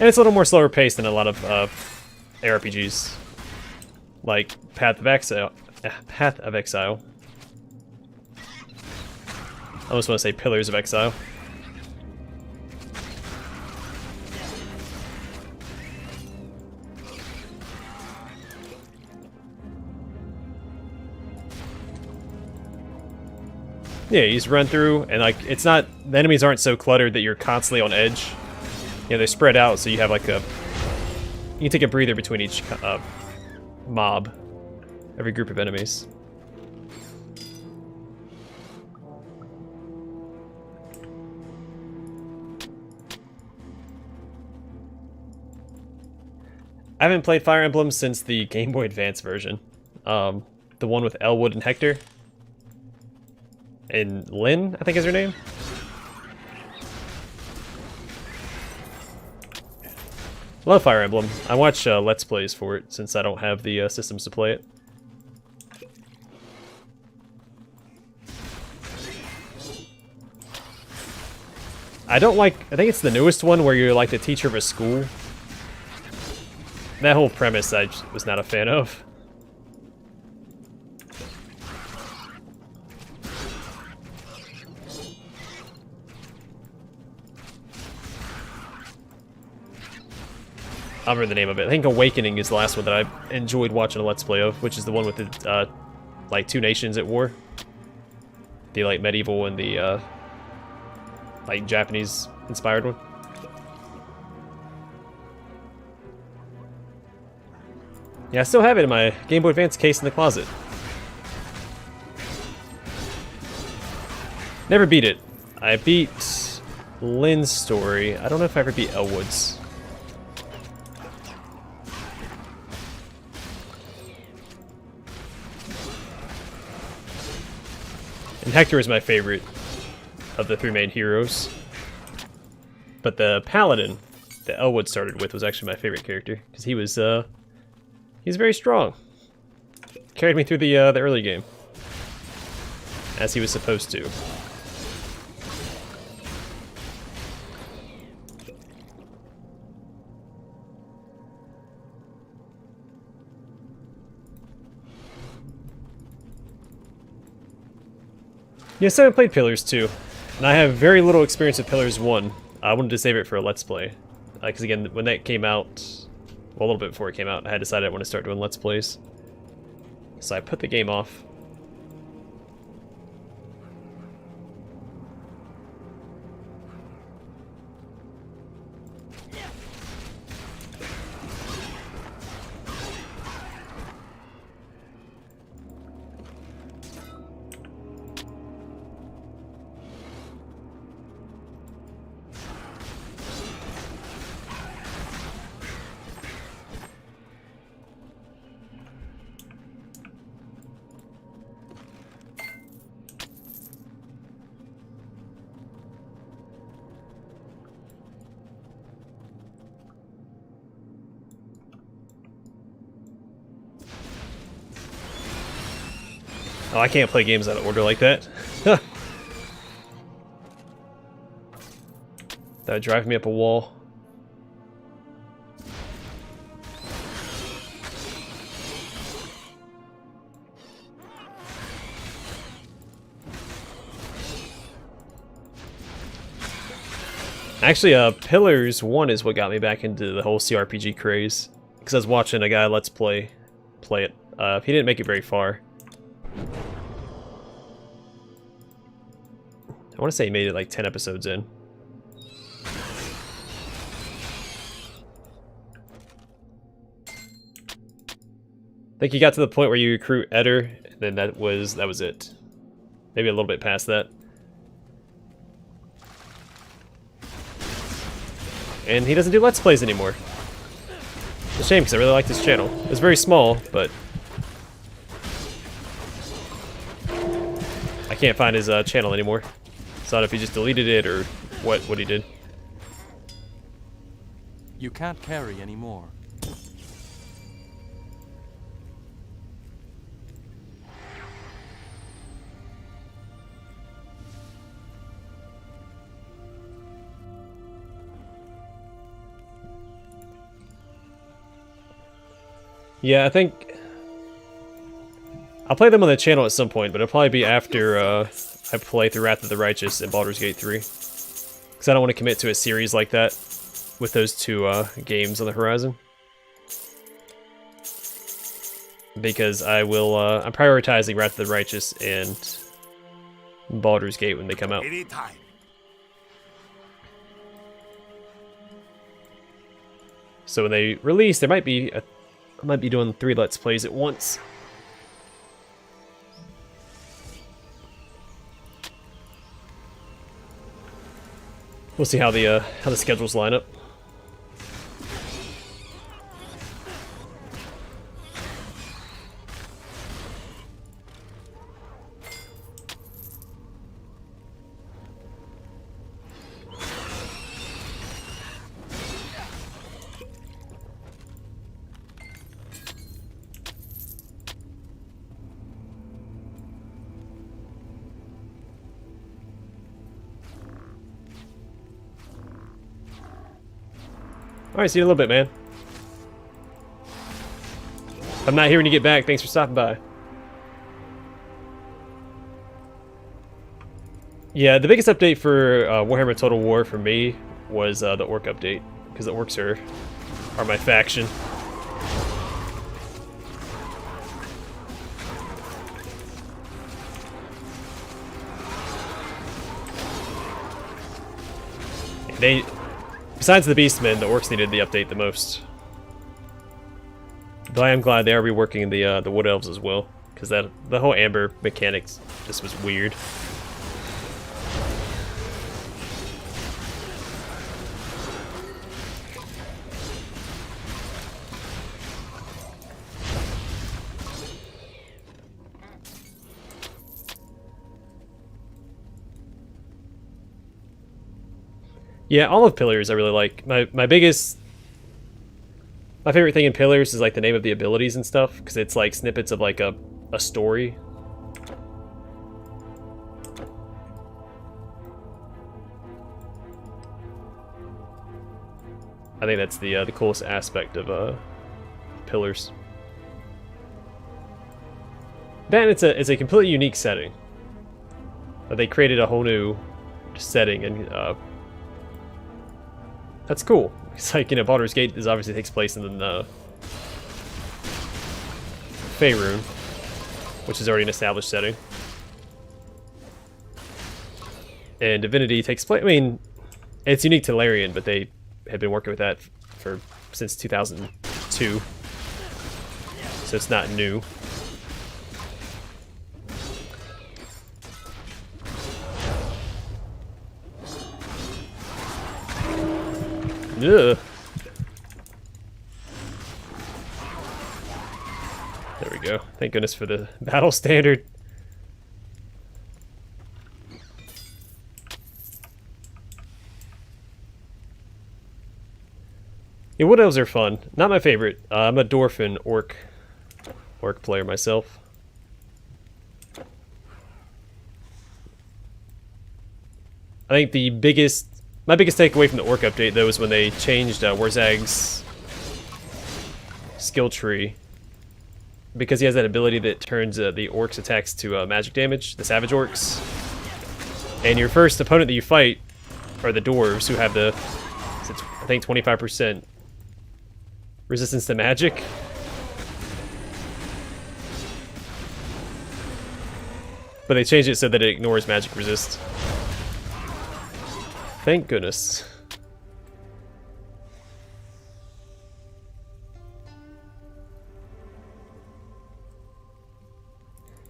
and it's a little more slower paced than a lot of ARPGs, like Path of Exile. I almost want to say Pillars of Exile. Yeah, you just run through, and like it's not the enemies aren't so cluttered that you're constantly on edge. You know, they're spread out, so you have like a you can take a breather between each mob, every group of enemies. I haven't played Fire Emblem since the Game Boy Advance version. The one with Elwood and Hector. And Lynn, I think is her name. Love Fire Emblem. I watch Let's Plays for it since I don't have the systems to play it. I don't like, I think it's the newest one where you're like the teacher of a school. That whole premise I just was not a fan of. I don't remember the name of it. I think Awakening is the last one that I enjoyed watching a Let's Play of, which is the one with the, like, two nations at war. The, like, medieval and the, like, Japanese-inspired one. Yeah, I still have it in my Game Boy Advance case in the closet. Never beat it. I beat Lynn's story. I don't know if I ever beat Elwood's. And Hector is my favorite of the three main heroes. But the Paladin that Elwood started with was actually my favorite character, because he was very strong. Carried me through the early game, as he was supposed to. Yes, I haven't played Pillars 2, and I have very little experience with Pillars 1. I wanted to save it for a Let's Play, because again, when that came out, well, a little bit before it came out, I had decided I want to start doing Let's Plays. So I put the game off. Oh, I can't play games out of order like that. That would drive me up a wall. Actually, Pillars 1 is what got me back into the whole CRPG craze. Because I was watching a guy Let's Play it. He didn't make it very far. I want to say he made it like 10 episodes in. I think he got to the point where you recruit Eder, and then that was it. Maybe a little bit past that. And he doesn't do Let's Plays anymore. It's a shame, because I really liked his channel. It was very small, but I can't find his channel anymore. So I don't know if he just deleted it or what he did. You can't carry anymore. Yeah, I think I'll play them on the channel at some point, but it'll probably be after I play through Wrath of the Righteous and Baldur's Gate 3. Because I don't want to commit to a series like that with those two games on the horizon. Because I will, I'm prioritizing Wrath of the Righteous and Baldur's Gate when they come out. Anytime. So when they release, there might be I might be doing 3 Let's Plays at once. We'll see how the schedules line up. Alright, see you in a little bit, man. If I'm not here when you get back, thanks for stopping by. Yeah, the biggest update for Warhammer Total War for me was the Orc update, because the Orcs are my faction. Besides the Beastmen, the Orcs needed the update the most. But I am glad they are reworking the Wood Elves as well, because the whole Amber mechanics just was weird. Yeah, all of Pillars I really like. My favorite thing in Pillars is like the name of the abilities and stuff, because it's like snippets of like a story. I think that's the coolest aspect of Pillars. Then it's a completely unique setting. They created a whole new setting, and that's cool. It's like, you know, Baldur's Gate obviously takes place in the Faerun, which is already an established setting. And Divinity takes place, I mean, it's unique to Larian, but they have been working with that since 2002. So it's not new. Ugh. There we go. Thank goodness for the battle standard. Yeah, Wood Elves are fun. Not my favorite. I'm a Dwarf and Orc player myself. I think my biggest takeaway from the Orc update, though, is when they changed Warzag's skill tree. Because he has that ability that turns the Orcs' attacks to magic damage, the Savage Orcs. And your first opponent that you fight are the Dwarves, who have I think 25% resistance to magic. But they changed it so that it ignores magic resist. Thank goodness.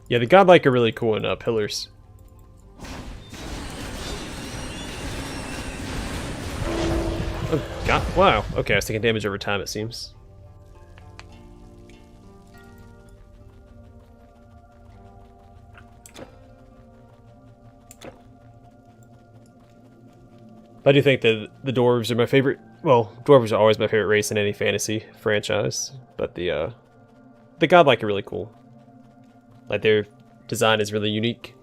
Yeah, the godlike are really cool in Pillars. Oh, God. Wow. Okay, I was taking damage over time, it seems. I do think that the dwarves are my favorite. Well, dwarves are always my favorite race in any fantasy franchise, but the godlike are really cool. Like, their design is really unique.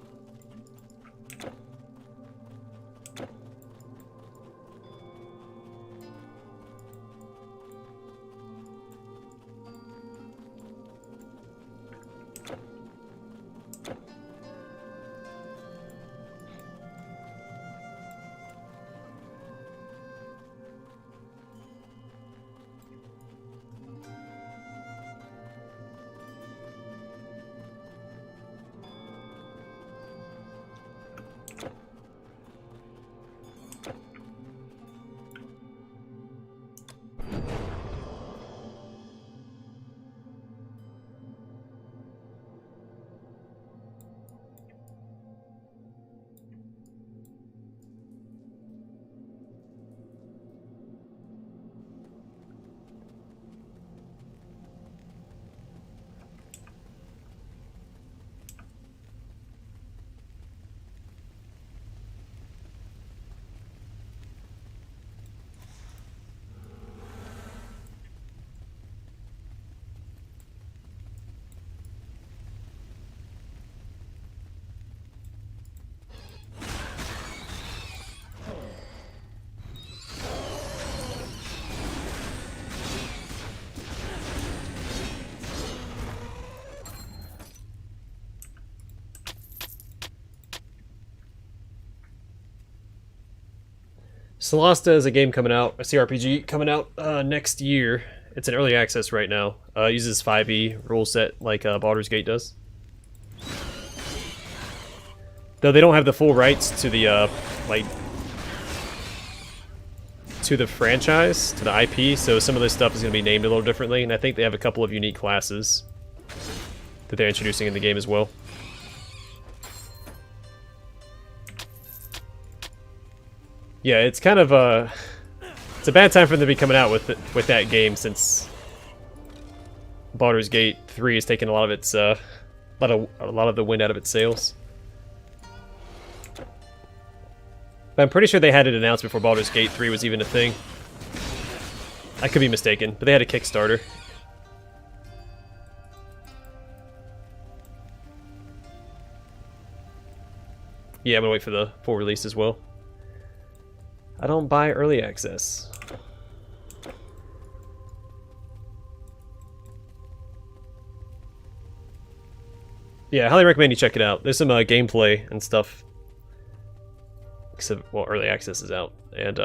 Solasta is a game coming out, a CRPG coming out next year. It's in early access right now. It uses 5e rule set like Baldur's Gate does. Though they don't have the full rights to the to the franchise, to the IP, so some of this stuff is going to be named a little differently, and I think they have a couple of unique classes that they're introducing in the game as well. Yeah, it's kind of it's a bad time for them to be coming out with that game, since Baldur's Gate 3 has taken a lot of its a lot of the wind out of its sails. But I'm pretty sure they had it announced before Baldur's Gate 3 was even a thing. I could be mistaken, but they had a Kickstarter. Yeah, I'm gonna wait for the full release as well. I don't buy early access. Yeah, I highly recommend you check it out. There's some gameplay and stuff. Except, well, early access is out, and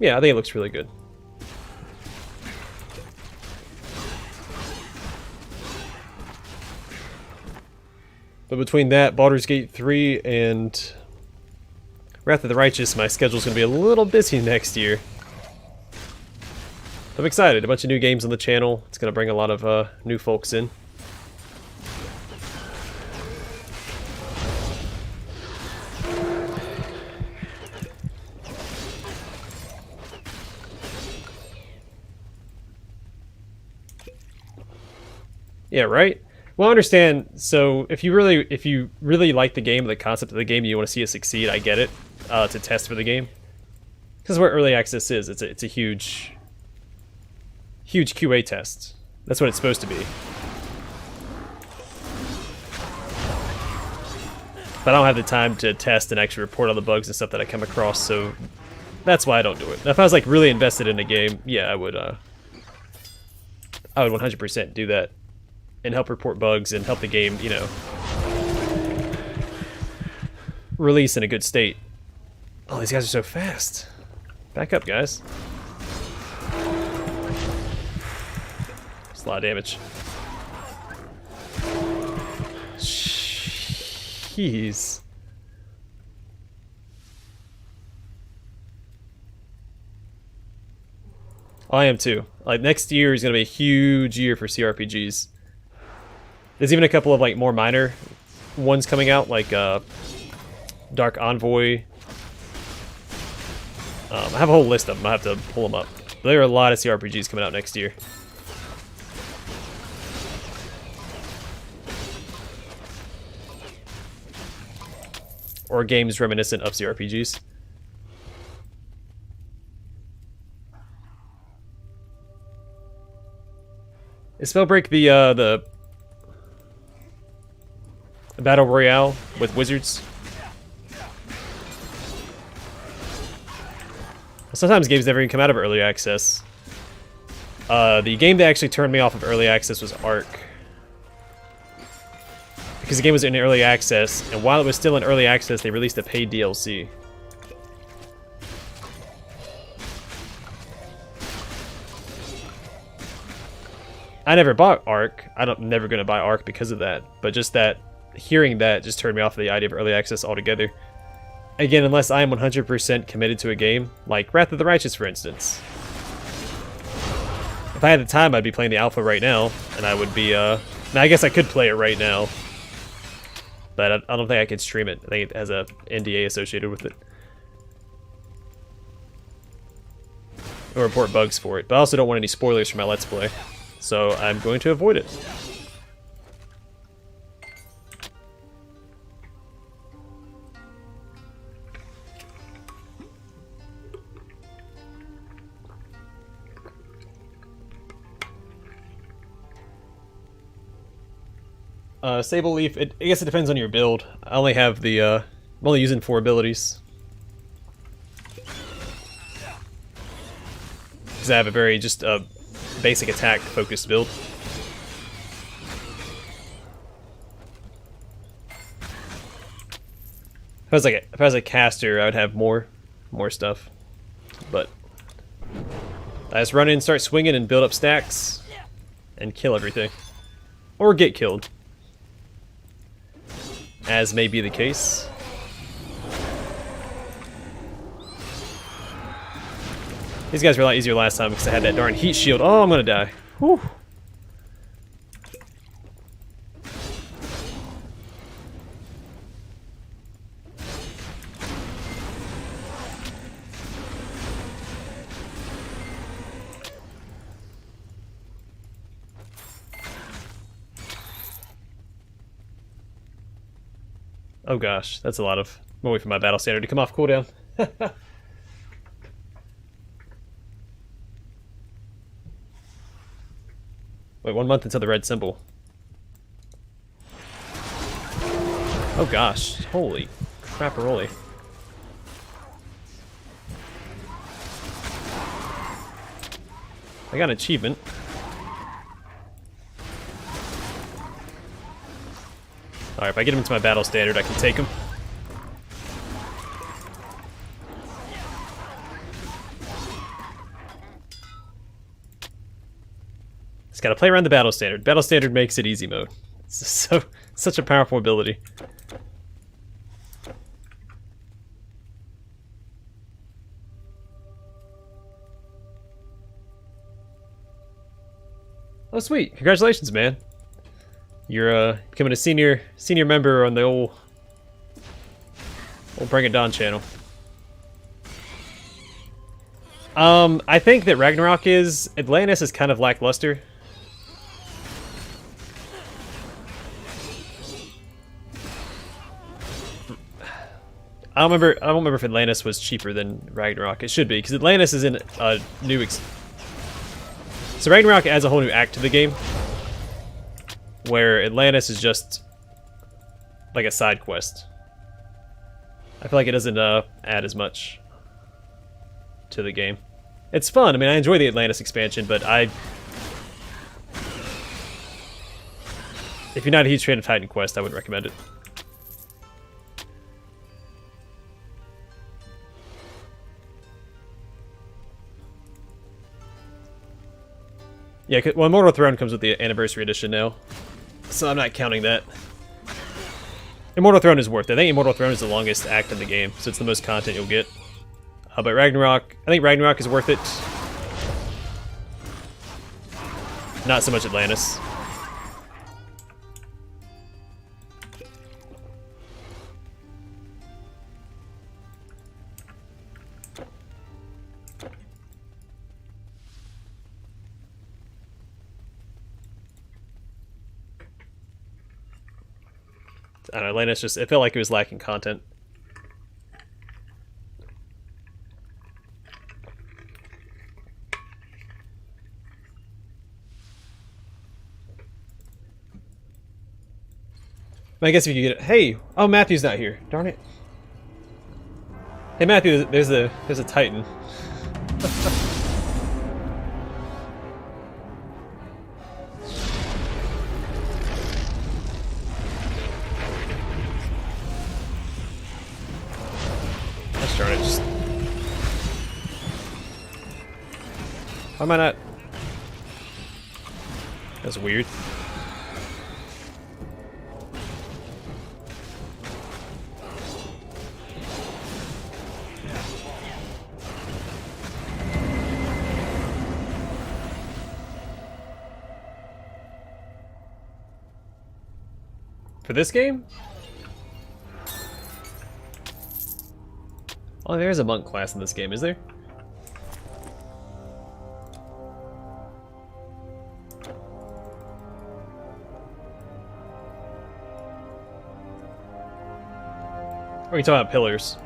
yeah, I think it looks really good. But between that, Baldur's Gate 3, and Wrath of the Righteous, my schedule's gonna be a little busy next year. I'm excited. A bunch of new games on the channel. It's going to bring a lot of new folks in. Yeah, right? Well, I understand. So if you really like the game, the concept of the game, you want to see it succeed, I get it. To test for the game. Because where early access is, it's a huge QA test. That's what it's supposed to be. But I don't have the time to test and actually report on the bugs and stuff that I come across, so that's why I don't do it. Now, if I was like really invested in a game, yeah, I would 100% do that and help report bugs and help the game, you know, release in a good state. Oh, these guys are so fast. Back up, guys. A lot of damage. Jeez. I am too. Like, next year is gonna be a huge year for CRPGs. There's even a couple of like more minor ones coming out, like Dark Envoy. I have a whole list of them. I have to pull them up. But there are a lot of CRPGs coming out next year. Or games reminiscent of CRPGs. Is Spellbreak the Battle Royale with wizards? Sometimes games never even come out of early access. The game that actually turned me off of early access was Ark. Because the game was in early access, and while it was still in early access, they released a paid DLC. I never bought Ark. I'm never going to buy Ark because of that. But just that, hearing that just turned me off of the idea of early access altogether. Again, unless I am 100% committed to a game, like Wrath of the Righteous, for instance. If I had the time, I'd be playing the alpha right now, and I would be, now I guess I could play it right now. But I don't think I can stream it. I think it has a NDA associated with it. Or report bugs for it. But I also don't want any spoilers for my Let's Play. So I'm going to avoid it. Sable Leaf, I guess it depends on your build. I only have the, I'm only using 4 abilities. Because I have a very, just, basic attack focused build. If I was a caster, I would have more stuff. But I just run in, start swinging, and build up stacks, and kill everything, or get killed, as may be the case. These guys were a lot easier last time because I had that darn heat shield. Oh, I'm gonna die. Whew. Oh gosh, that's a lot of... I'm waiting for my battle standard to come off cooldown. Wait, 1 month until the red symbol. Oh gosh, holy crap-a-roly. I got an achievement. Alright, if I get him into my battle standard, I can take him. Just gotta play around the battle standard. Battle standard makes it easy mode. It's such a powerful ability. Oh sweet, congratulations, man. You're becoming a senior member on the old Bring It Down channel. I think that Ragnarok is... Atlantis is kind of lackluster. I don't remember if Atlantis was cheaper than Ragnarok. It should be, because Atlantis is in a new... So Ragnarok adds a whole new act to the game, where Atlantis is just like a side quest. I feel like it doesn't add as much to the game. It's fun. I mean, I enjoy the Atlantis expansion, but if you're not a huge fan of Titan Quest, I wouldn't recommend it. Yeah, well, Immortal Throne comes with the Anniversary Edition now, so I'm not counting that. Immortal Throne is worth it. I think Immortal Throne is the longest act in the game, so it's the most content you'll get. But Ragnarok, I think Ragnarok is worth it. Not so much Atlantis. I don't know, Atlantis just, it felt like it was lacking content. I guess if you get it, hey, oh, Matthew's not here. Darn it. Hey Matthew, there's a Titan. Gosh darn it, just... Why am I not... That's weird. For this game? Oh, there is a monk class in this game, is there? Or are you talking about pillars?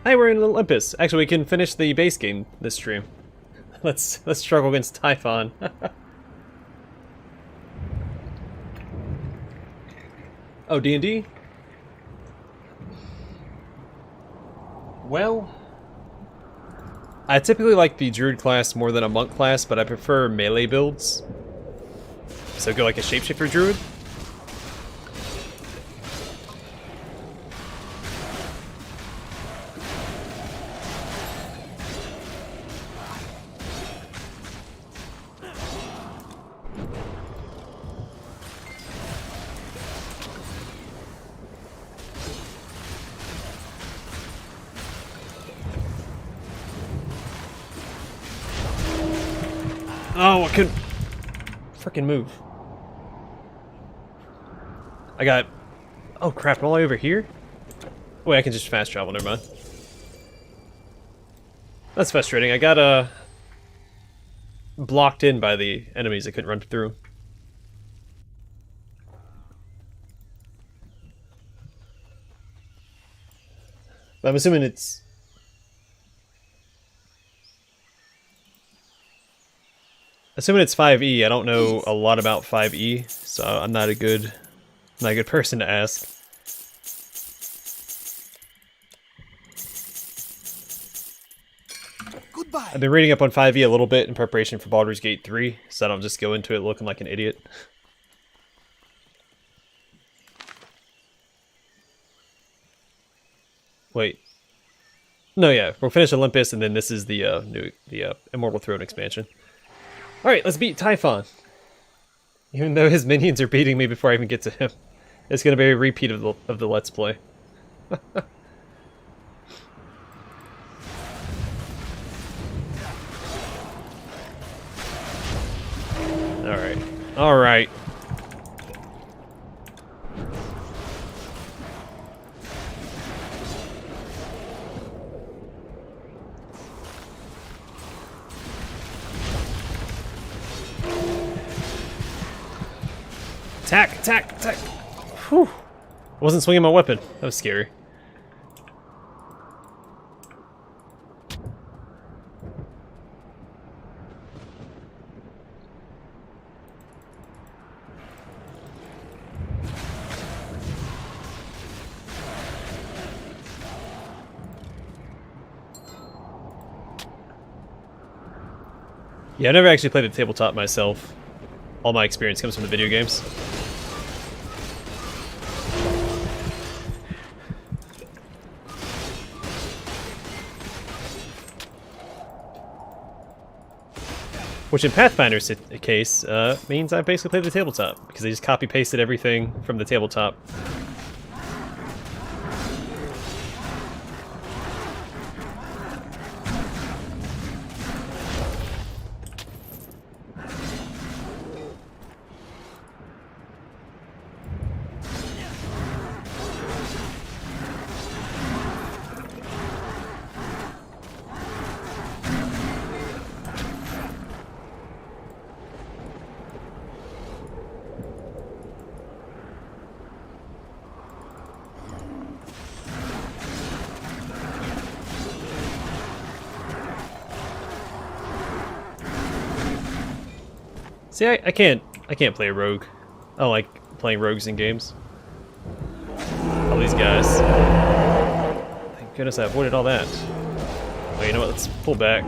Hey, we're in Olympus. Actually, we can finish the base game this stream. Let's struggle against Typhon. Oh, D&D? Well, I typically like the druid class more than a monk class, but I prefer melee builds. So go like a shapeshifter druid? Oh, I couldn't freaking move. I got... Oh crap, I'm all the way over here? Wait, I can just fast travel, never mind. That's frustrating. I got blocked in by the enemies. I couldn't run through. But I'm assuming it's... Assuming it's 5e, I don't know a lot about 5e, so I'm not a good person to ask. Goodbye. I've been reading up on 5e a little bit in preparation for Baldur's Gate 3, so I don't just go into it looking like an idiot. Wait. No, yeah, we'll finish Olympus, and then this is the Immortal Throne expansion. Alright, let's beat Typhon. Even though his minions are beating me before I even get to him. It's going to be a repeat of the Let's Play. Alright. Alright. Attack! Attack! Attack! Whew! I wasn't swinging my weapon. That was scary. Yeah, I never actually played the tabletop myself. All my experience comes from the video games. Which in Pathfinder's case means I basically played the tabletop, because they just copy-pasted everything from the tabletop. See, I can't play a rogue. I don't like playing rogues in games. All these guys. Thank goodness I avoided all that. Oh, you know what? Let's pull back.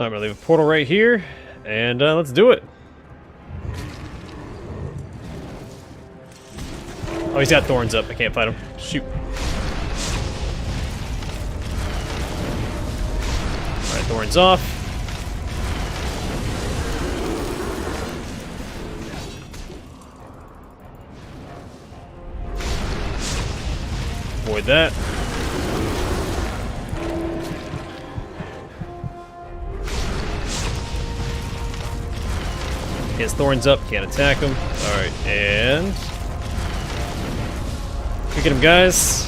I'm gonna leave a portal right here, and let's do it. Oh, he's got thorns up. I can't fight him. Shoot. Alright, thorns off. Avoid that. His thorns up, can't attack him. Alright, and... Look at him, guys.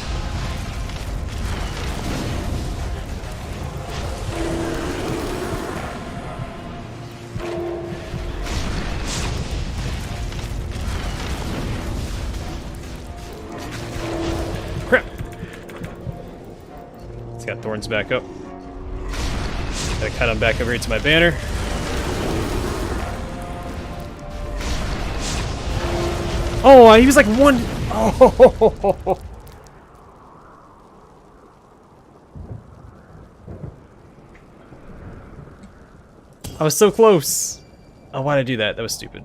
Crap. It's got thorns back up. Gotta cut him back over here to my banner. Oh, he was like one. Oh. I was so close. Oh, why did I do that? That was stupid.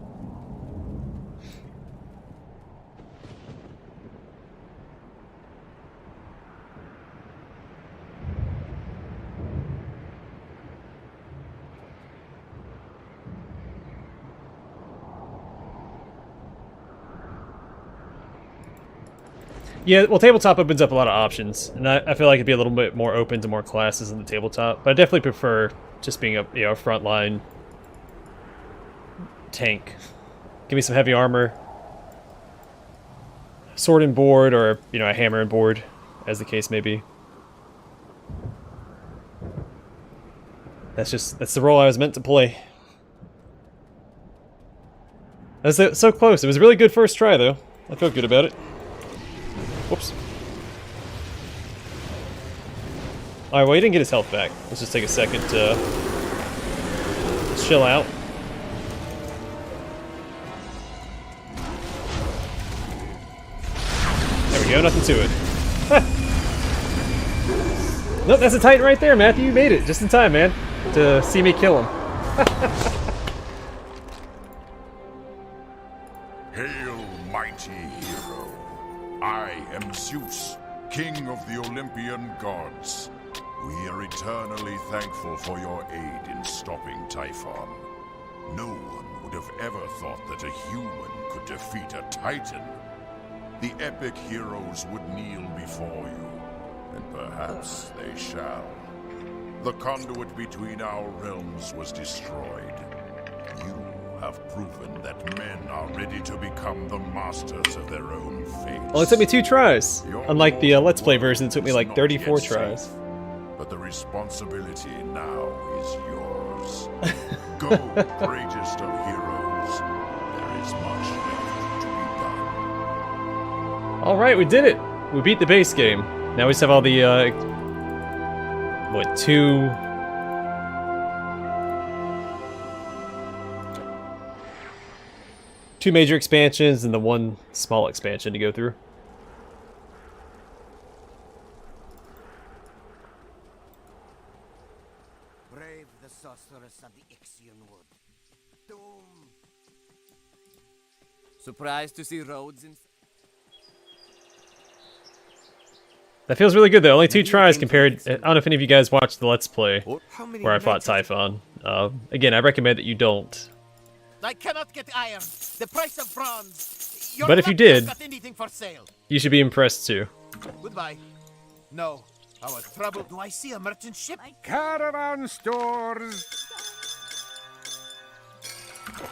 Yeah, well, tabletop opens up a lot of options, and I feel like it'd be a little bit more open to more classes in the tabletop. But I definitely prefer just being a frontline tank. Give me some heavy armor, sword and board, or a hammer and board, as the case may be. That's the role I was meant to play. That was so close. It was a really good first try, though. I felt good about it. Whoops. Alright, well, he didn't get his health back. Let's just take a second to chill out. There we go, nothing to it. Nope, that's a Titan right there, Matthew. You made it just in time, man, to see me kill him. Hail, mighty hero. I am Zeus, king of the Olympian gods. We are eternally thankful for your aid in stopping Typhon. No one would have ever thought that a human could defeat a Titan. The epic heroes would kneel before you, and perhaps they shall. The conduit between our realms was destroyed. You have proven that men are ready to become the masters of their own fate. Well, it took me 2 tries. Unlike the Let's Play version, it took me like 34 Safe, tries. but the responsibility now is yours. Go, greatest of heroes. There is much left to be done. Alright, we did it! We beat the base game. Now we just have all the, two major expansions and the 1 small expansion to go through. Brave the sorceress of the Ixion Wood. Doom. Surprised to see roads in... That feels really good though. Only 2 tries compared... I don't know if any of you guys watched the Let's Play where I fought Typhon. Again, I recommend that you don't. I cannot get iron. The price of bronze. But if you did, got anything for sale. you should be impressed too. Goodbye. No. Our trouble. Do I see a merchant ship? Caravan stores.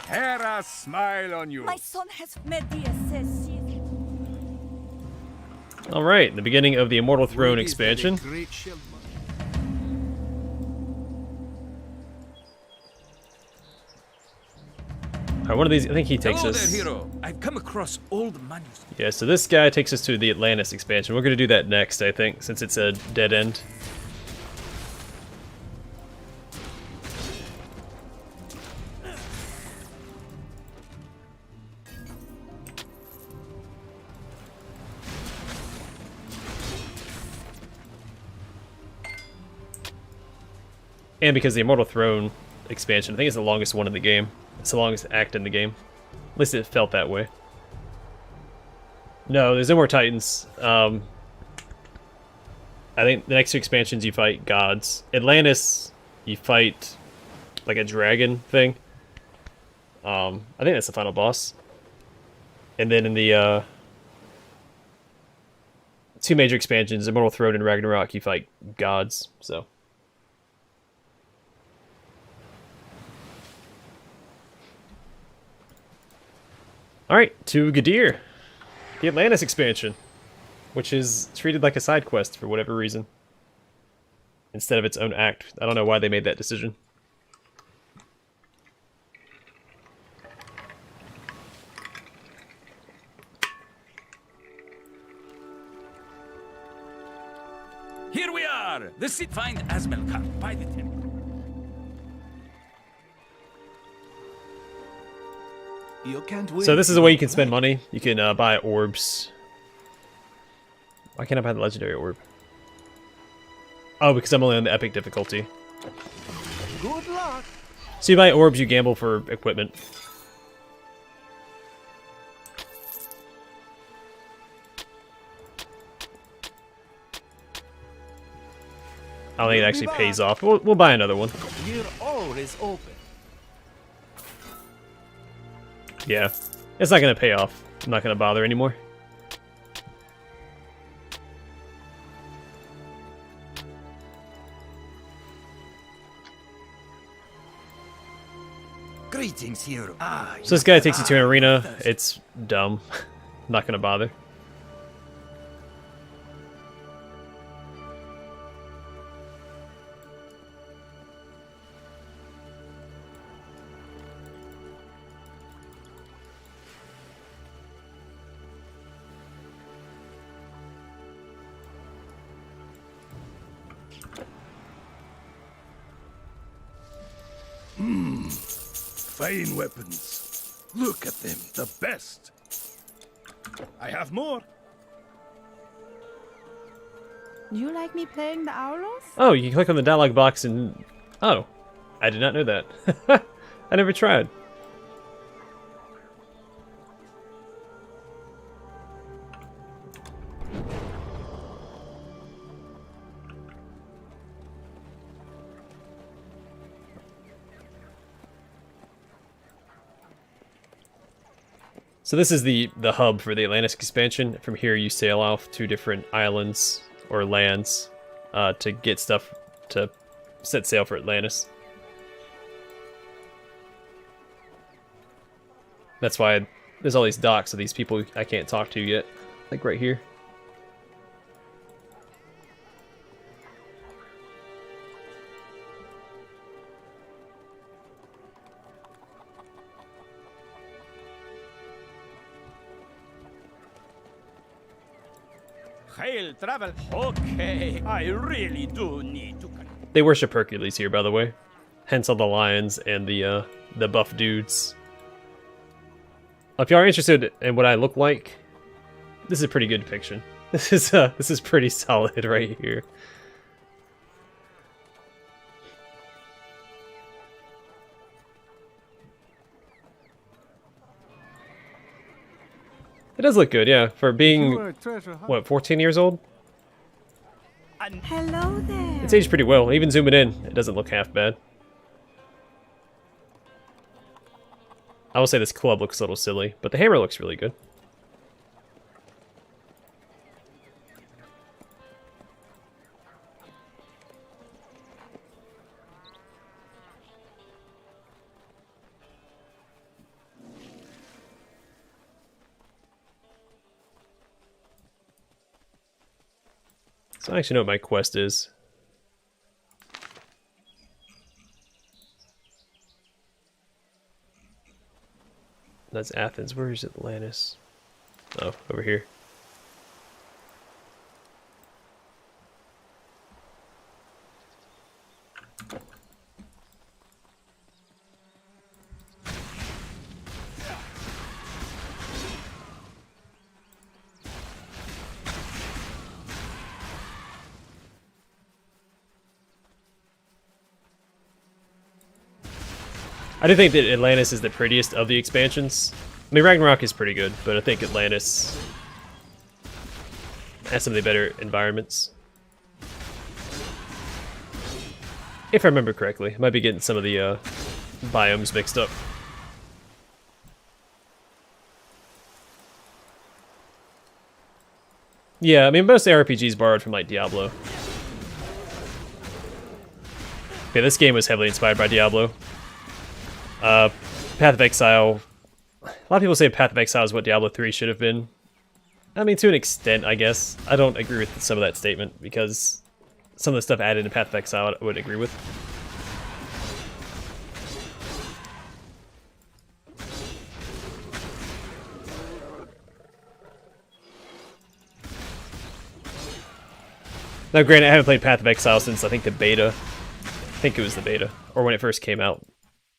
Hera smile on you. My son has Medea says she's... Alright, the beginning of the Immortal Throne expansion. Great shield. Alright, one of these, I think he takes Hello us... there, hero. I've come across old manuscripts. Yeah, so this guy takes us to the Atlantis expansion. We're going to do that next, I think, since it's a dead end. And because the Immortal Throne expansion, I think it's the longest one in the game. It's the longest act in the game. At least it felt that way. No, there's no more Titans. I think the next 2 expansions you fight gods. Atlantis, you fight like a dragon thing. I think that's the final boss. And then in the two major expansions, Immortal Throne and Ragnarok, you fight gods, so. Alright, to Gadir. The Atlantis expansion, which is treated like a side quest for whatever reason, instead of its own act. I don't know why they made that decision. Here we are! The seat find Asmelkar by the temple. You can't win. So this is a way you can spend money. You can buy orbs. Why can't I buy the legendary orb? Oh, because I'm only on the epic difficulty. Good luck. So you buy orbs, you gamble for equipment. I don't think it actually pays off. We'll buy another one. We're always open. Yeah, it's not gonna pay off. I'm not gonna bother anymore. Greetings, hero. So this guy takes you to an arena. It's dumb. Not gonna bother. Fine weapons. Look at them, the best. I have more. Do you like me playing the Aulos? Oh, you can click on the dialog box and... Oh, I did not know that. I never tried. So this is the hub for the Atlantis expansion. From here you sail off to different islands or lands to get stuff to set sail for Atlantis. That's why there's all these docks of these people I can't talk to yet. Like right here. Hail travel. Okay, I really do need to. They worship Hercules here, by the way. Hence all the lions and the buff dudes. If you are interested in what I look like, this is a pretty good depiction. This is pretty solid right here. It does look good, yeah, for being, what, 14 years old? Hello there. It's aged pretty well. Even zooming in, it doesn't look half bad. I will say this club looks a little silly, but the hammer looks really good. So I actually know what my quest is. That's Athens. Where is Atlantis? Oh, over here. I do think that Atlantis is the prettiest of the expansions. I mean, Ragnarok is pretty good, but I think Atlantis has some of the better environments. If I remember correctly. I might be getting some of the biomes mixed up. Yeah, I mean, most ARPGs borrowed from, like, Diablo. Yeah, this game was heavily inspired by Diablo. Path of Exile... A lot of people say Path of Exile is what Diablo 3 should have been. I mean, to an extent, I guess. I don't agree with some of that statement, because some of the stuff added in Path of Exile I would agree with. Now, granted, I haven't played Path of Exile since, I think, the beta. I think it was the beta, or when it first came out.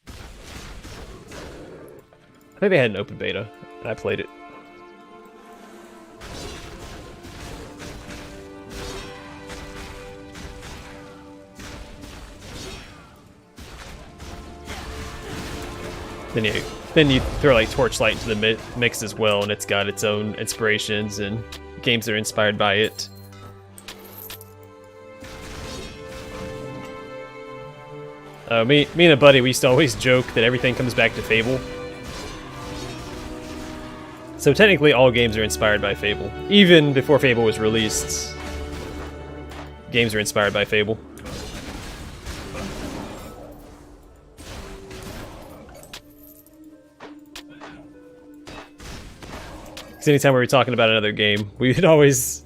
I think they had an open beta, and I played it. Then you throw like Torchlight into the mix as well, and it's got its own inspirations and games that are inspired by it. Me and a buddy, we used to always joke that everything comes back to Fable. So technically all games are inspired by Fable. Even before Fable was released, games are inspired by Fable. Because anytime we were talking about another game, we would always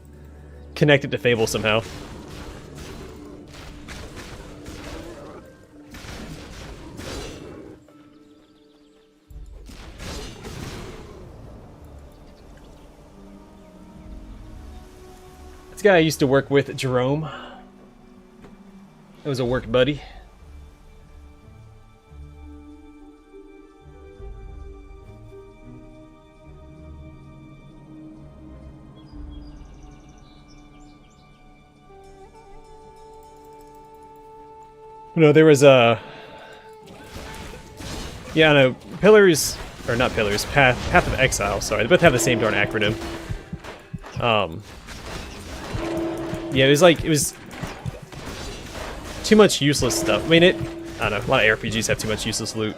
connect it to Fable somehow. This guy I used to work with, Jerome. It was a work buddy. No, there was a... Yeah, no, Pillars... Or not Pillars, Path of Exile, sorry. They both have the same darn acronym. Yeah, it was too much useless stuff. I mean, I don't know, a lot of RPGs have too much useless loot.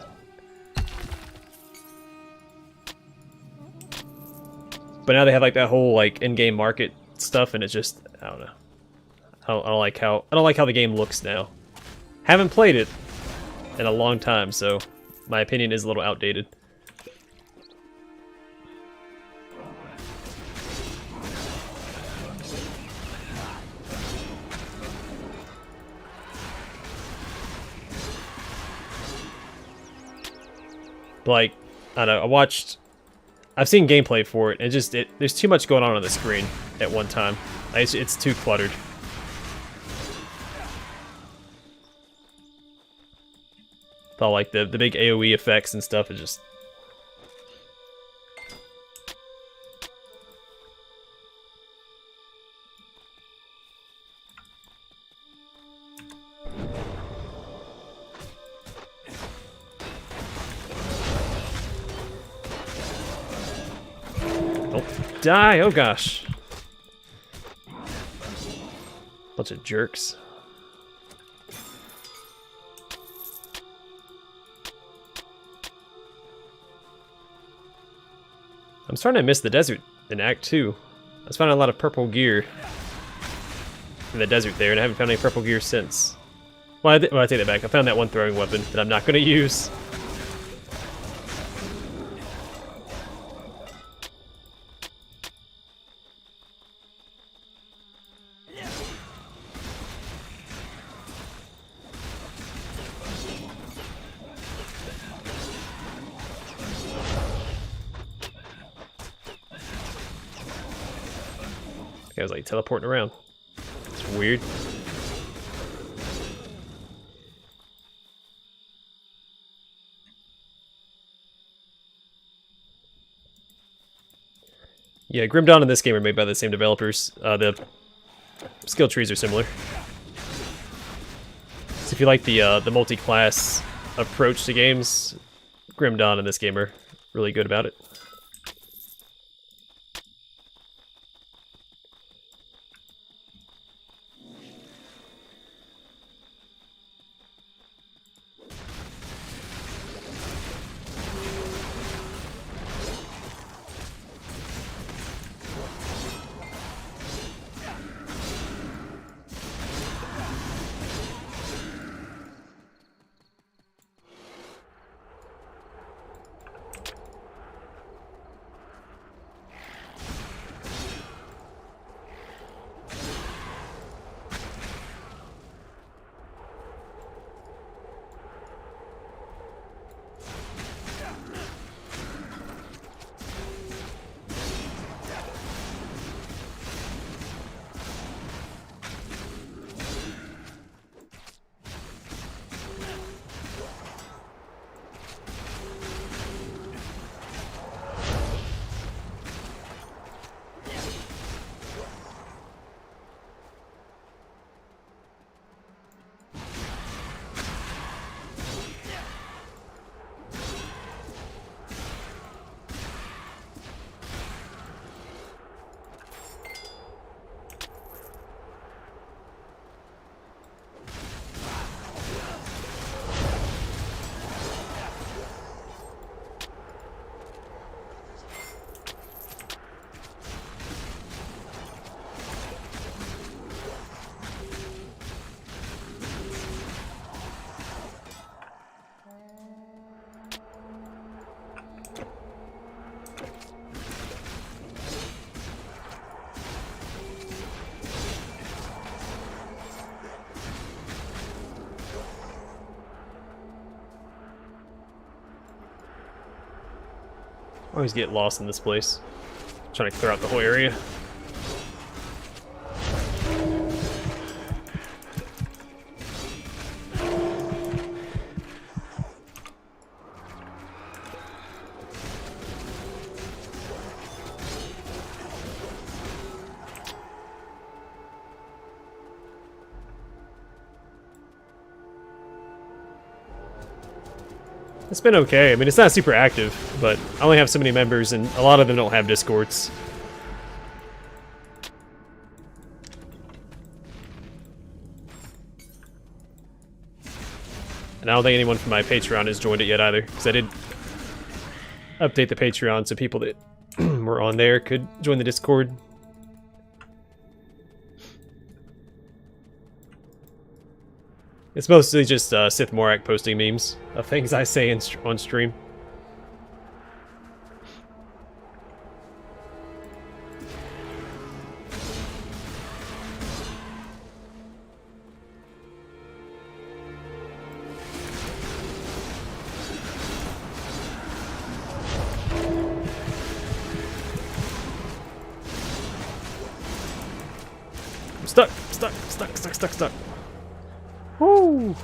But now they have like that whole like in-game market stuff, and it's just, I don't know. I don't like how the game looks now. Haven't played it in a long time, so my opinion is a little outdated. But like, I don't know, I've seen gameplay for it, and there's too much going on the screen at one time. It's too cluttered. With all like the big AoE effects and stuff, is just... Die! Oh gosh. Bunch of jerks. I'm starting to miss the desert in Act 2. I was finding a lot of purple gear in the desert there, and I haven't found any purple gear since. Well, I take that back. I found that one throwing weapon that I'm not going to use. I was like teleporting around. It's weird. Yeah, Grim Dawn and this game are made by the same developers. The skill trees are similar. So if you like the multi-class approach to games, Grim Dawn and this game are really good about it. I always get lost in this place. Trying to clear out the whole area. It's been okay. I mean, it's not super active, but I only have so many members, and a lot of them don't have Discords. And I don't think anyone from my Patreon has joined it yet either, because I did update the Patreon so people that were on there could join the Discord. It's mostly just Sith Morak posting memes of things I say on stream. I'm stuck. Woo!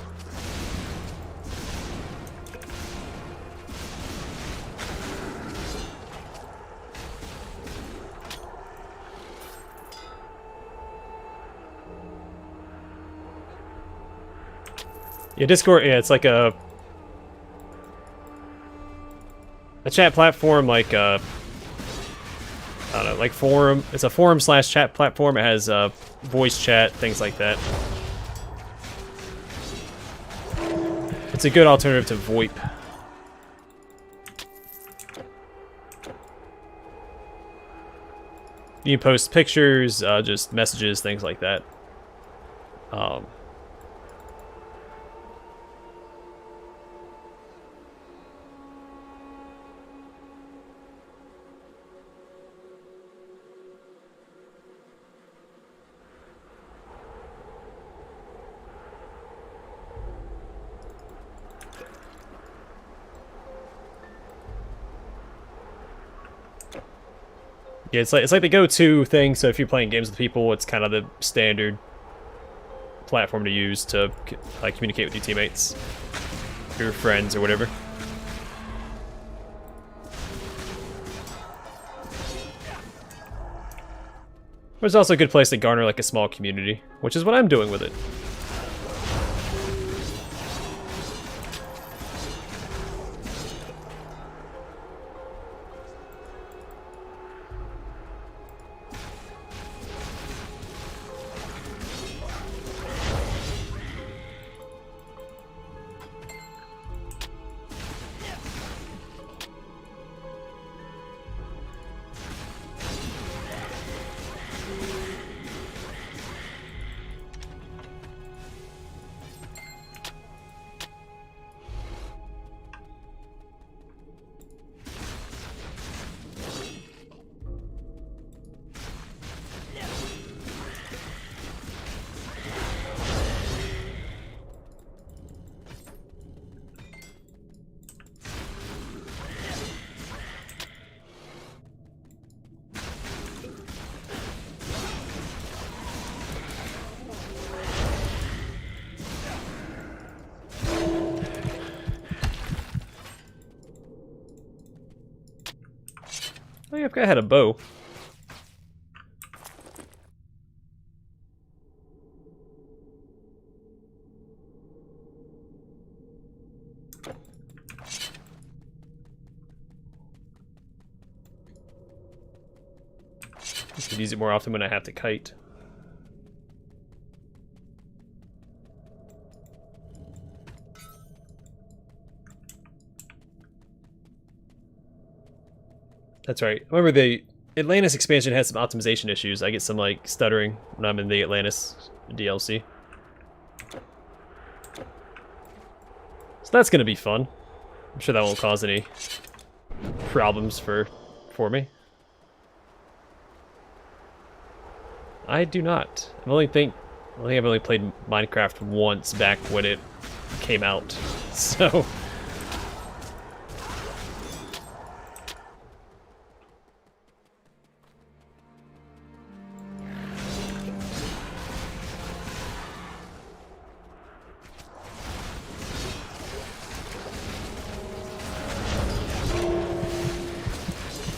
Yeah, Discord, yeah, it's like a chat platform, like I don't know, like forum. It's a forum / chat platform. It has voice chat, things like that. It's a good alternative to VoIP. You can post pictures, just messages, things like that. Yeah, it's like the go-to thing. So if you're playing games with people, it's kind of the standard platform to use to like communicate with your teammates, your friends, or whatever. But it's also a good place to garner like a small community, which is what I'm doing with it. Oh yeah, I forgot I had a bow. I could use it more often when I have to kite. That's right. Remember, the Atlantis expansion had some optimization issues. I get some, like, stuttering when I'm in the Atlantis DLC. So that's gonna be fun. I'm sure that won't cause any problems for me. I do not. I think I've only played Minecraft once back when it came out. So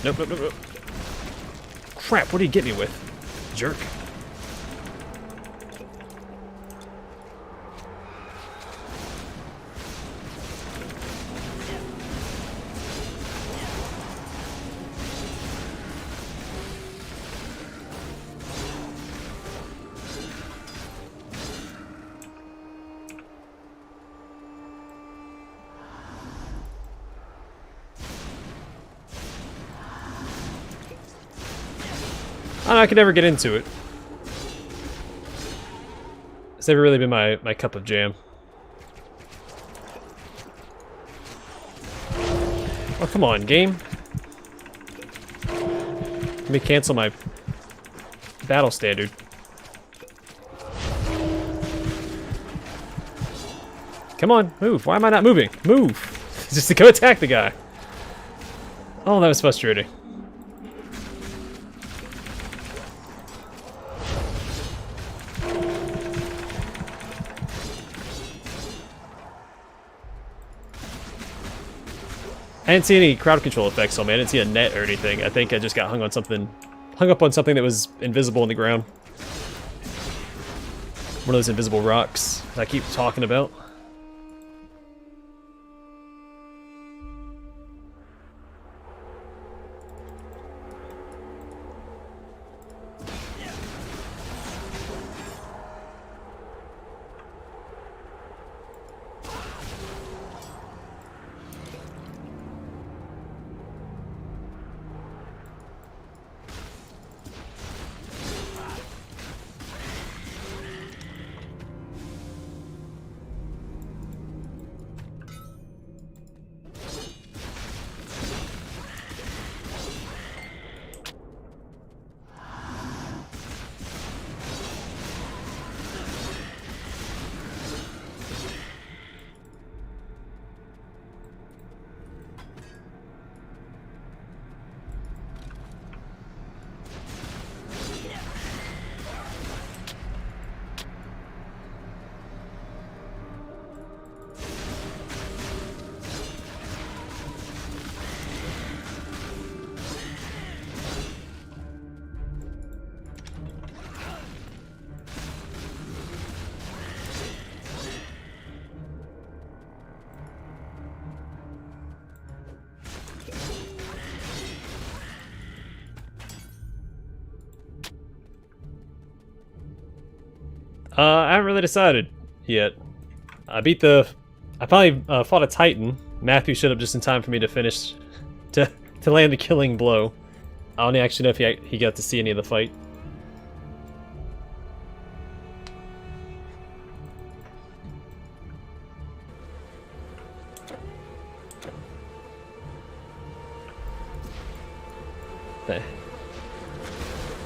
Nope, nope, nope, nope. Crap, what did he get me with? Jerk. I don't know, I could never get into it. It's never really been my cup of jam. Oh, come on, game. Let me cancel my battle standard. Come on, move. Why am I not moving? Move! Just to go attack the guy. Oh, that was frustrating. I didn't see any crowd control effects on me. I didn't see a net or anything. I think I just got hung up on something that was invisible on the ground. One of those invisible rocks I keep talking about. I haven't really decided yet. I finally fought a Titan. Matthew showed up just in time for me to finish, to land the killing blow. I don't actually know if he got to see any of the fight.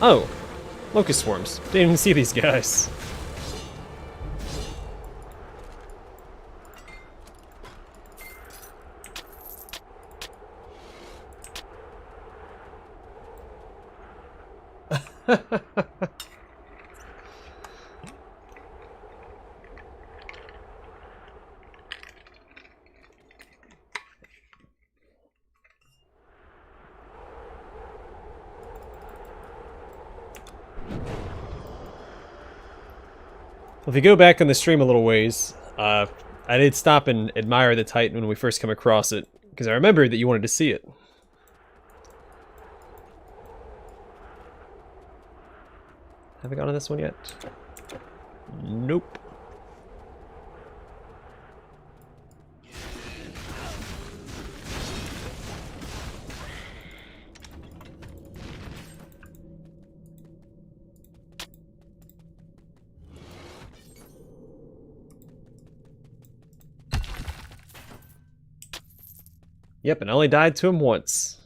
Oh, locust swarms. Didn't even see these guys. Well, if you go back on the stream a little ways, I did stop and admire the Titan when we first come across it, because I remembered that you wanted to see it. Have I gone on this one yet? Nope. Yep, and I only died to him once.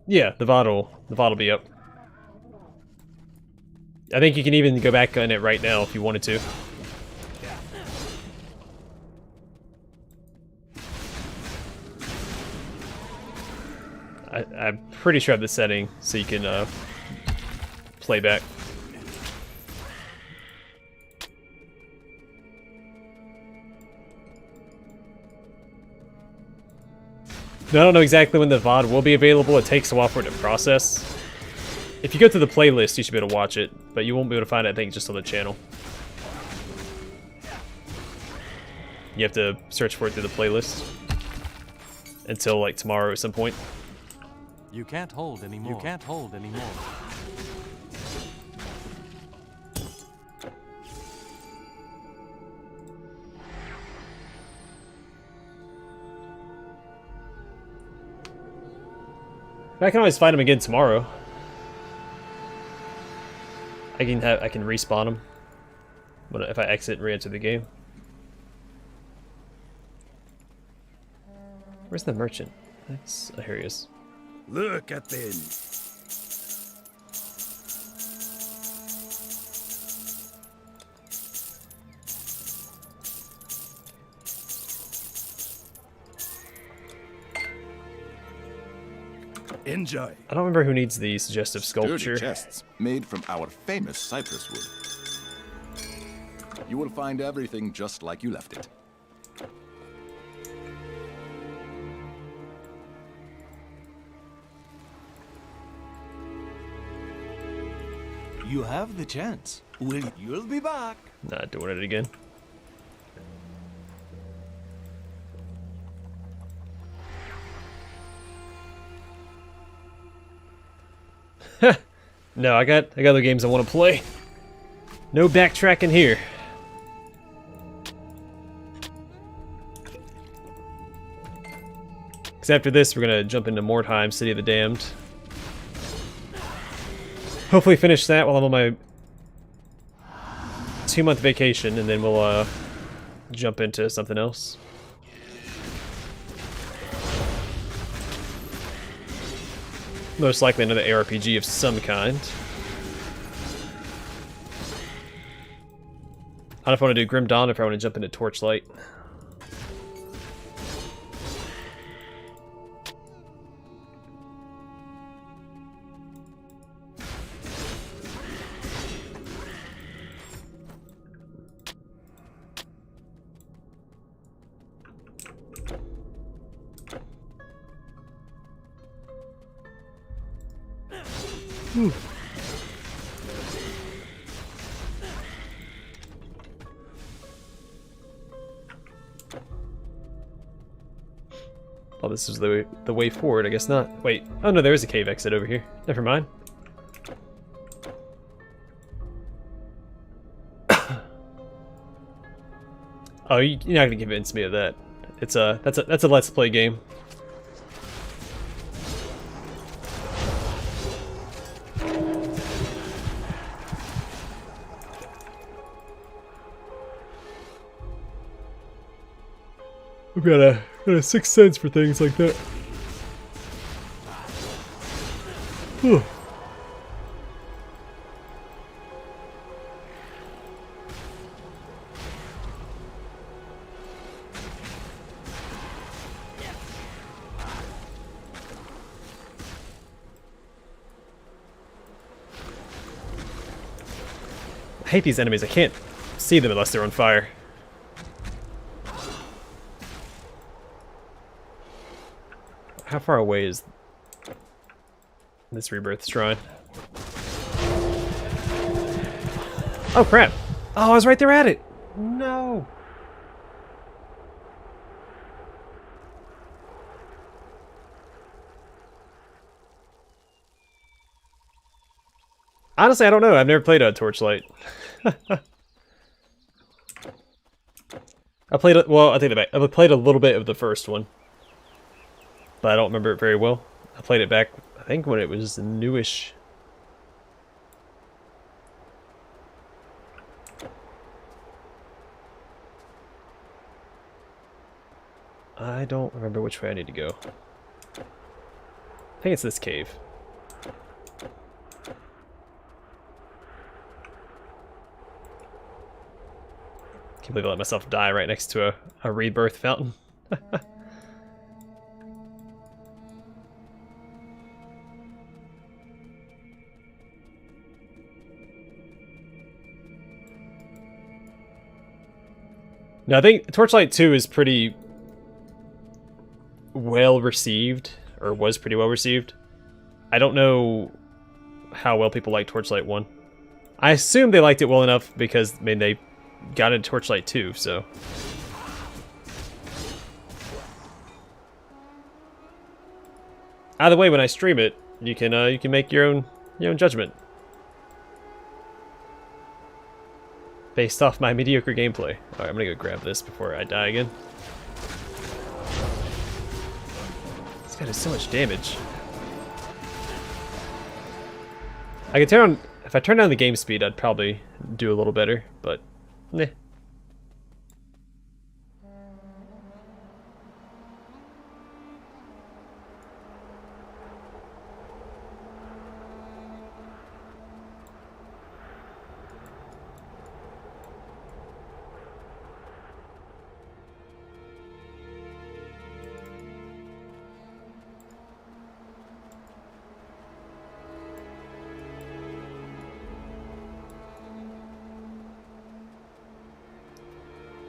Yeah, the VOD will be up. I think you can even go back on it right now if you wanted to. I'm pretty sure I have the setting so you can play back. Now, I don't know exactly when the VOD will be available. It takes a while for it to process. If you go to the playlist, you should be able to watch it, but you won't be able to find it, I think, just on the channel. You have to search for it through the playlist until like tomorrow at some point. You can't hold anymore. You can't hold anymore. I can always fight him again tomorrow. I can respawn him if I exit and re-enter the game. Where's the merchant? Oh, here he is. Look at them. Enjoy. I don't remember who needs the suggestive sculpture. Sturdy chests made from our famous cypress wood. You will find everything just like you left it. You have the chance. You'll be back. Not doing it again. No, I got other games I want to play. No backtracking here. Because after this, we're gonna jump into Mordheim, City of the Damned. Hopefully finish that while I'm on my 2-month vacation, and then we'll jump into something else. Most likely another ARPG of some kind. I don't know if I want to do Grim Dawn or if I want to jump into Torchlight. Oh, this is the way forward. I guess not. Wait. Oh no, there is a cave exit over here. Never mind. Oh, you're not gonna convince me of that. That's a Let's Play game. I've got a sixth sense for things like that. Whew. I hate these enemies. I can't see them unless they're on fire. How far away is this rebirth shrine? Oh crap! Oh, I was right there at it! No! Honestly, I don't know. I've never played a Torchlight. I played it. Well, I take it back. I played a little bit of the first one, but I don't remember it very well. I played it back, I think, when it was newish. I don't remember which way I need to go. I think it's this cave. Can't believe I let myself die right next to a rebirth fountain. Now, I think Torchlight 2 is pretty well received, or was pretty well received. I don't know how well people like Torchlight 1. I assume they liked it well enough because, I mean, they got into Torchlight 2, so... Either way, when I stream it, you can make your own judgment based off my mediocre gameplay. Alright, I'm gonna go grab this before I die again. This guy does so much damage. I could turn on, if I turn down the game speed, I'd probably do a little better, but meh.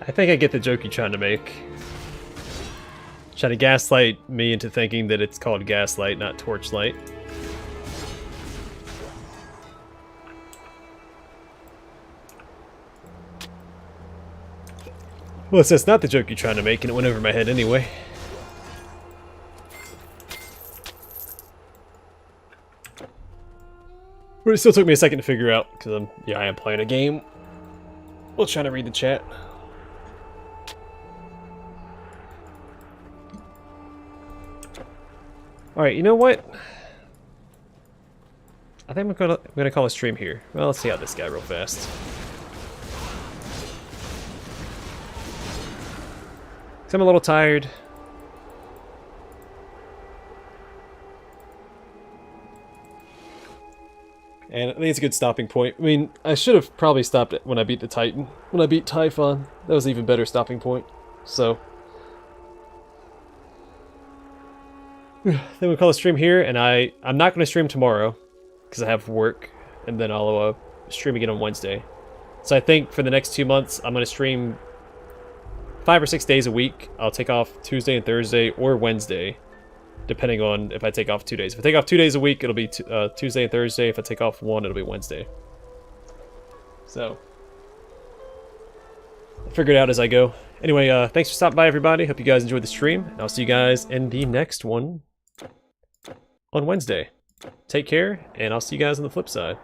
I think I get the joke you're trying to make. Trying to gaslight me into thinking that it's called Gaslight, not Torchlight. Well, that's not the joke you're trying to make, and it went over my head anyway. But it still took me a second to figure out, because I am playing a game. We'll try to read the chat. Alright, you know what? I think I'm gonna call a stream here. Well, let's see out this guy real fast. I'm a little tired. And I think it's a good stopping point. I mean, I should have probably stopped it when I beat the Titan. When I beat Typhon, that was an even better stopping point. So... then we'll call a stream here, and I'm not going to stream tomorrow, because I have work, and then I'll stream again on Wednesday. So I think for the next 2 months, I'm going to stream 5 or 6 days a week. I'll take off Tuesday and Thursday, or Wednesday, depending on if I take off 2 days. If I take off 2 days a week, it'll be Tuesday and Thursday. If I take off 1, it'll be Wednesday. So, I'll figure it out as I go. Anyway, thanks for stopping by, everybody. Hope you guys enjoyed the stream, and I'll see you guys in the next one on Wednesday. Take care, and I'll see you guys on the flip side.